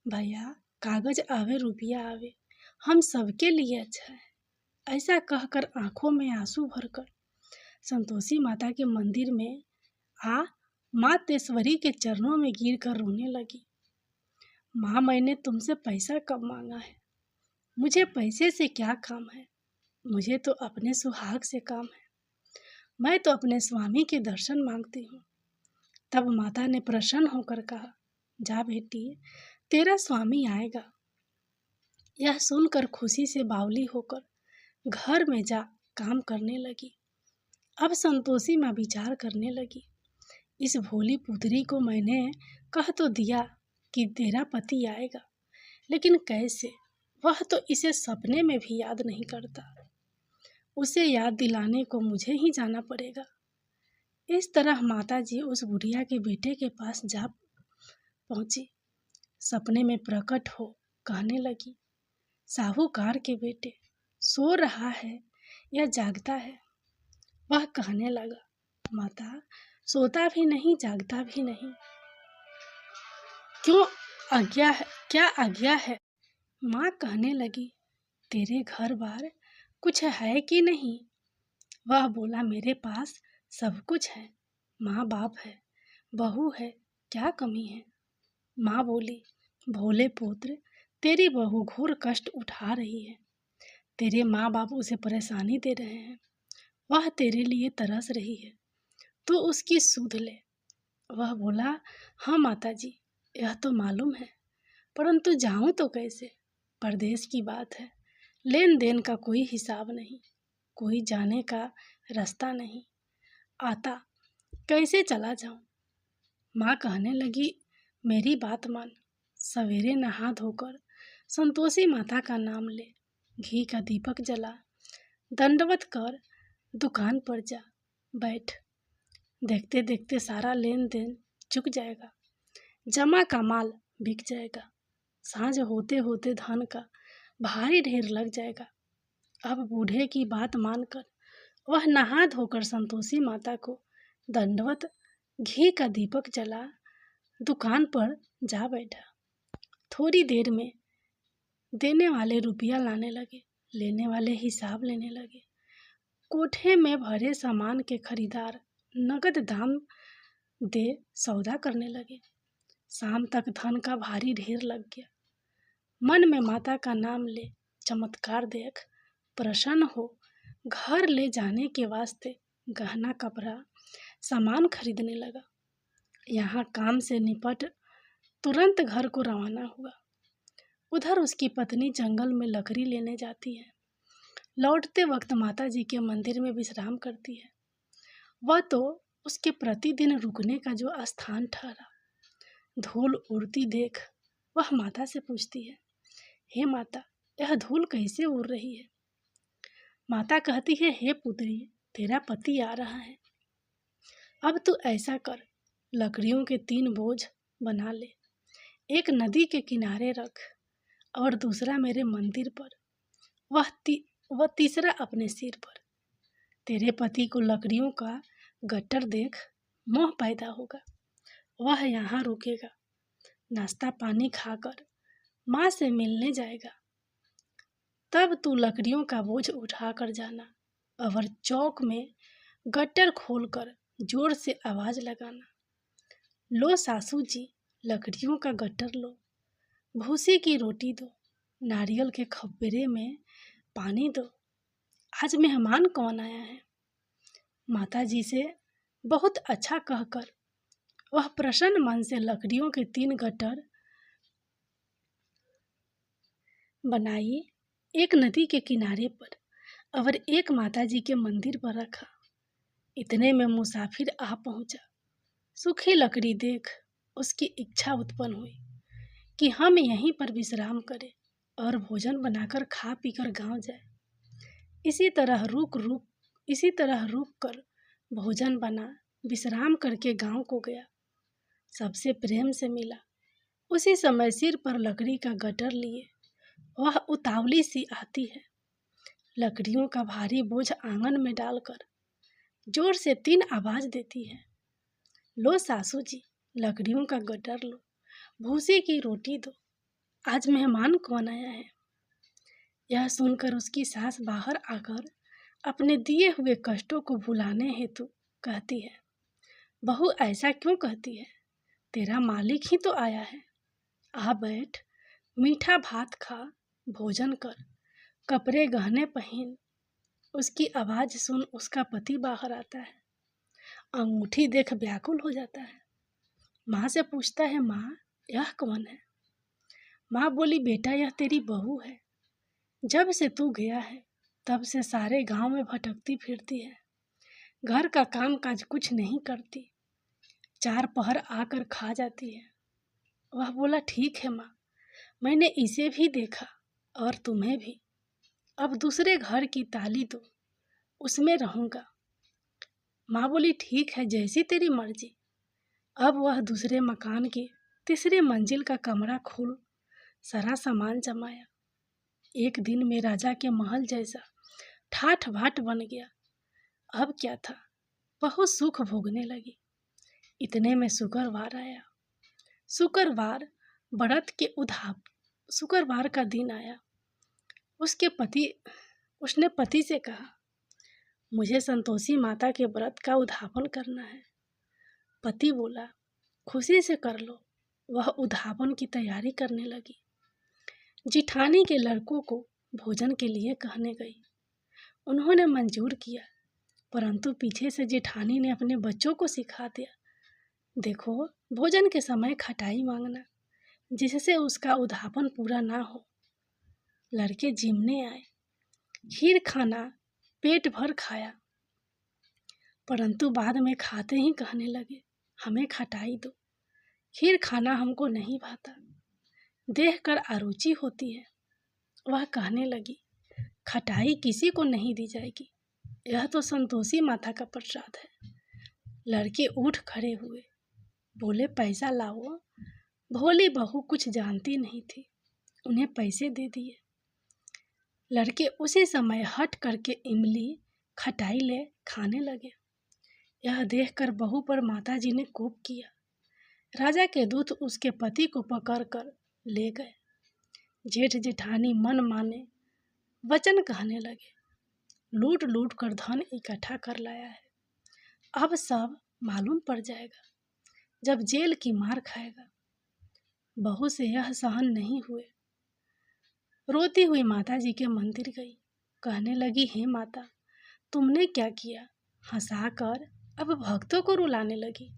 भैया कागज आवे रुपया आवे, हम सबके लिए अच्छा है। ऐसा कहकर आंखों में आंसू भरकर संतोषी माता के मंदिर में माँ तेश्वरी के चरणों में गिरकर रोने लगी। माँ मैंने तुमसे पैसा कब मांगा है? मुझे पैसे से क्या काम है? मुझे तो अपने सुहाग से काम है। मैं तो अपने स्वामी के दर्शन मांगती हूँ। तब माता ने प्रसन्न होकर कहा, जा बेटी तेरा स्वामी आएगा। यह सुनकर खुशी से बावली होकर घर में जा काम करने लगी। अब संतोषी माँ विचार करने लगी, इस भोली पुत्री को मैंने कह तो दिया कि तेरा पति आएगा, लेकिन कैसे? वह तो इसे सपने में भी याद नहीं करता। उसे याद दिलाने को मुझे ही जाना पड़ेगा। इस तरह माताजी उस बुढ़िया के बेटे के पास जा पहुंची। सपने में प्रकट हो कहने लगी, साहूकार के बेटे सो रहा है या जागता है? वह कहने लगा, माता सोता भी नहीं जागता भी नहीं, क्या आज्ञा है? माँ कहने लगी, तेरे घर बार कुछ है कि नहीं? वह बोला, मेरे पास सब कुछ है, माँ बाप है, बहू है, क्या कमी है? माँ बोली, भोले पुत्र तेरी बहू घोर कष्ट उठा रही है। तेरे माँ बाप उसे परेशानी दे रहे हैं। वह तेरे लिए तरस रही है, तो उसकी सुध ले। वह बोला, हाँ माताजी यह तो मालूम है, परंतु जाऊं तो कैसे? परदेश की बात है, लेन देन का कोई हिसाब नहीं, कोई जाने का रास्ता नहीं आता, कैसे चला जाऊं? माँ कहने लगी, मेरी बात मान, सवेरे नहा धोकर संतोषी माता का नाम ले, घी का दीपक जला, दंडवत कर दुकान पर जा बैठ। देखते देखते सारा लेन देन चुक जाएगा, जमा का माल बिक जाएगा। सांझ होते होते धन का भारी ढेर लग जाएगा। अब बूढ़े की बात मानकर वह नहा धोकर संतोषी माता को दंडवत, घी का दीपक जला, दुकान पर जा बैठा। थोड़ी देर में देने वाले रुपया लाने लगे, लेने वाले हिसाब लेने लगे। कोठे में भरे सामान के खरीदार नगद दाम दे सौदा करने लगे। शाम तक धन का भारी ढेर लग गया। मन में माता का नाम ले, चमत्कार देख प्रसन्न हो, घर ले जाने के वास्ते गहना कपड़ा सामान खरीदने लगा। यहाँ काम से निपट तुरंत घर को रवाना हुआ। उधर उसकी पत्नी जंगल में लकड़ी लेने जाती है। लौटते वक्त माता जी के मंदिर में विश्राम करती है। वह तो उसके प्रतिदिन रुकने का जो स्थान ठहरा। धूल उड़ती देख वह माता से पूछती है, हे माता, यह धूल कैसे उड़ रही है? माता कहती है, हे पुत्री, तेरा पति आ रहा है। अब तू ऐसा कर, लकड़ियों के 3 बोझ बना ले, एक नदी के किनारे रख और दूसरा मेरे मंदिर पर, वह तीसरा अपने सिर पर। तेरे पति को लकड़ियों का गट्टर देख मोह पैदा होगा। वह यहाँ रुकेगा, नाश्ता पानी खाकर माँ से मिलने जाएगा। तब तू लकड़ियों का बोझ उठा कर जाना और चौक में गट्टर खोलकर जोर से आवाज लगाना, लो सासू जी, लकड़ियों का गट्टर लो, भूसी की रोटी दो, नारियल के खप्परे में पानी दो। आज मेहमान कौन आया है? माता जी से बहुत अच्छा कहकर वह प्रसन्न मन से लकड़ियों के 3 गट्टर बनाई, एक नदी के किनारे पर और एक माता जी के मंदिर पर रखा। इतने में मुसाफिर आ पहुंचा। सूखी लकड़ी देख उसकी इच्छा उत्पन्न हुई कि हम यहीं पर विश्राम करें और भोजन बनाकर खा पीकर गांव जाए। इसी तरह रुक कर भोजन बना, विश्राम करके गांव को गया। सबसे प्रेम से मिला। उसी समय सिर पर लकड़ी का गट्टर लिए वह उतावली सी आती है। लकड़ियों का भारी बोझ आंगन में डालकर जोर से 3 आवाज देती है, लो सासू जी, लकड़ियों का गट्टर लो, भूसी की रोटी दो, आज मेहमान कौन आया है? यह सुनकर उसकी सास बाहर आकर अपने दिए हुए कष्टों को भुलाने हेतु कहती है, बहू ऐसा क्यों कहती है? तेरा मालिक ही तो आया है। आ बैठ, मीठा भात खा, भोजन कर, कपड़े गहने पहन। उसकी आवाज सुन उसका पति बाहर आता है। अंगूठी देख व्याकुल हो जाता है। माँ से पूछता है, माँ, यह कौन है? माँ बोली, बेटा, यह तेरी बहू है। जब से तू गया है तब से सारे गांव में भटकती फिरती है, घर का काम काज कुछ नहीं करती, 4 पहर आकर खा जाती है। वह बोला, ठीक है माँ, मैंने इसे भी देखा और तुम्हें भी। अब दूसरे घर की ताली दो, उसमें रहूँगा। माँ बोली, ठीक है, जैसी तेरी मर्जी। अब वह दूसरे मकान की 3री मंजिल का कमरा खोल सारा सामान जमाया। एक दिन में राजा के महल जैसा ठाठ बाट बन गया। अब क्या था, बहुत सुख भोगने लगी। इतने में शुक्रवार आया। शुक्रवार का दिन आया। उसने पति से कहा, मुझे संतोषी माता के व्रत का उद्यापन करना है। पति बोला, खुशी से कर लो। वह उद्यापन की तैयारी करने लगी। जिठानी के लड़कों को भोजन के लिए कहने गई। उन्होंने मंजूर किया, परंतु पीछे से जेठानी ने अपने बच्चों को सिखा दिया, देखो, भोजन के समय खटाई मांगना, जिससे उसका उद्यापन पूरा ना हो। लड़के जिमने आए, खीर खाना पेट भर खाया, परंतु बाद में खाते ही कहने लगे, हमें खटाई दो, खीर खाना हमको नहीं भाता। देखकर अरुचि होती है। वह कहने लगी, खटाई किसी को नहीं दी जाएगी, यह तो संतोषी माता का प्रसाद है। लड़के उठ खड़े हुए, बोले, पैसा लाओ। भोली बहू कुछ जानती नहीं थी, उन्हें पैसे दे दिए। लड़के उसी समय हट करके इमली खटाई ले खाने लगे। यह देखकर बहू पर माताजी ने कोप किया। राजा के दूत उसके पति को पकड़कर ले गए। जेठ जेठानी मन माने वचन कहने लगे, लूट लूट कर धन इकट्ठा कर लाया है, अब सब मालूम पड़ जाएगा जब जेल की मार खाएगा। बहू से यह सहन नहीं हुए, रोती हुई माताजी के मंदिर गई। कहने लगी, हे माता, तुमने क्या किया? हंसाकर अब भक्तों को रुलाने लगी।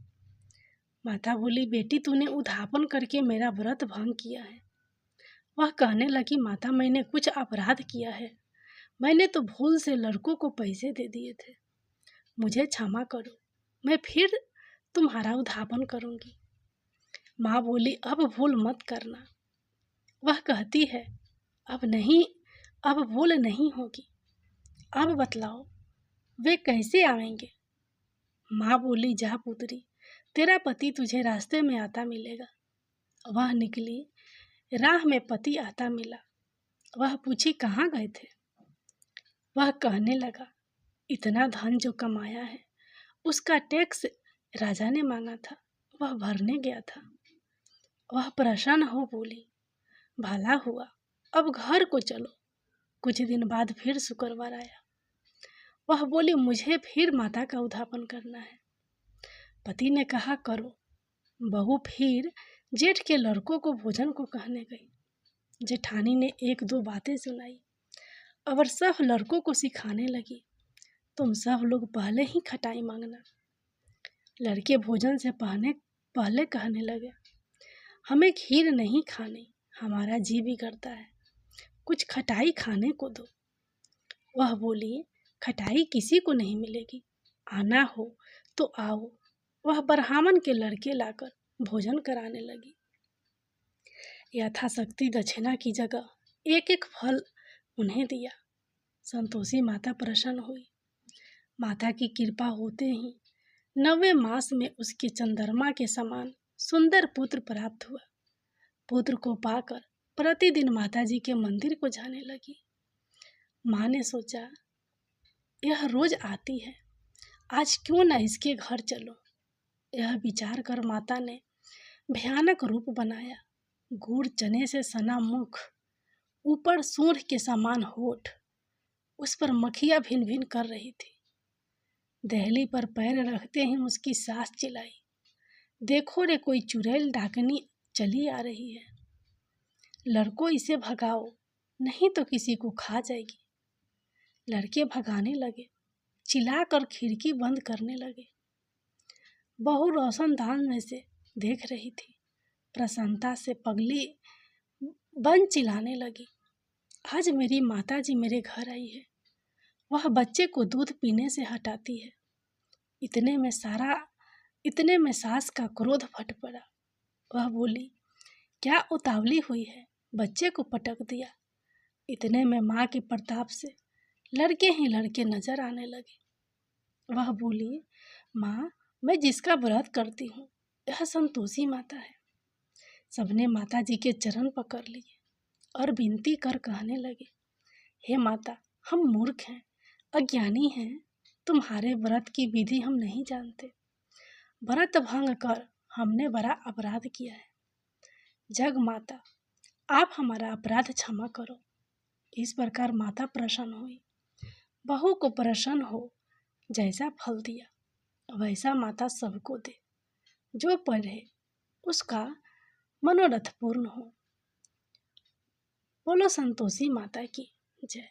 माता बोली, बेटी, तूने उद्धापन करके मेरा व्रत भंग किया है। वह कहने लगी, माता, मैंने कुछ अपराध किया है, मैंने तो भूल से लड़कों को पैसे दे दिए थे, मुझे क्षमा करो, मैं फिर तुम्हारा उद्धापन करूंगी। माँ बोली, अब भूल मत करना। वह कहती है, अब भूल नहीं होगी। अब बतलाओ वे कैसे आएंगे? माँ बोली, जा पुत्री, तेरा पति तुझे रास्ते में आता मिलेगा। वह निकली, राह में पति आता मिला। वह पूछी, कहाँ गए थे? वह कहने लगा, इतना धन जो कमाया है उसका टैक्स राजा ने मांगा था, वह भरने गया था। वह प्रसन्न हो बोली, भला हुआ, अब घर को चलो। कुछ दिन बाद फिर शुक्रवार आया। वह बोली, मुझे फिर माता का उद्धापन करना है। पति ने कहा, करो। बहू फिर जेठ के लड़कों को भोजन को कहने गई। जेठानी ने एक दो बातें सुनाई और सब लड़कों को सिखाने लगी, तुम सब लोग पहले ही खटाई मांगना। लड़के भोजन से पहले कहने लगे, हमें खीर नहीं खानी, हमारा जी भी करता है, कुछ खटाई खाने को दो। वह बोली, खटाई किसी को नहीं मिलेगी, आना हो तो आओ। वह ब्राह्मण के लड़के लाकर भोजन कराने लगी। यथाशक्ति दक्षिणा की जगह एक एक फल उन्हें दिया। संतोषी माता प्रसन्न हुई। माता की कृपा होते ही 9वें मास में उसके चंद्रमा के समान सुंदर पुत्र प्राप्त हुआ। पुत्र को पाकर प्रतिदिन माताजी के मंदिर को जाने लगी। माँ ने सोचा, यह रोज आती है, आज क्यों न इसके घर चलो। यह विचार कर माता ने भयानक रूप बनाया। गुड़ चने से सना मुख, ऊपर सूंड के समान होठ, उस पर मक्खियाँ भिन भिन कर रही थी। दहली पर पैर रखते ही उसकी सास चिल्लाई, देखो रे, कोई चुड़ैल डाकनी चली आ रही है, लड़कों इसे भगाओ, नहीं तो किसी को खा जाएगी। लड़के भगाने लगे, चिल्लाकर खिड़की बंद करने लगे। बहू रोशनदान में से देख रही थी। प्रसन्नता से पगली बन चिल्लाने लगी, आज मेरी माताजी मेरे घर आई है। वह बच्चे को दूध पीने से हटाती है। इतने में सास का क्रोध फट पड़ा। वह बोली, क्या उतावली हुई है, बच्चे को पटक दिया। इतने में माँ के प्रताप से लड़के ही लड़के नजर आने लगे। वह बोली, माँ, मैं जिसका व्रत करती हूँ यह संतोषी माता है। सबने माताजी के चरण पकड़ लिए और विनती कर कहने लगे, हे माता, हम मूर्ख हैं, अज्ञानी हैं, तुम्हारे व्रत की विधि हम नहीं जानते। व्रत भंग कर हमने बड़ा अपराध किया है। जग माता, आप हमारा अपराध क्षमा करो। इस प्रकार माता प्रसन्न हुई। बहू को प्रसन्न हो, जैसा फल दिया वैसा माता सबको दे। जो पढ़े उसका मनोरथ पूर्ण हो। बोलो संतोषी माता की जय।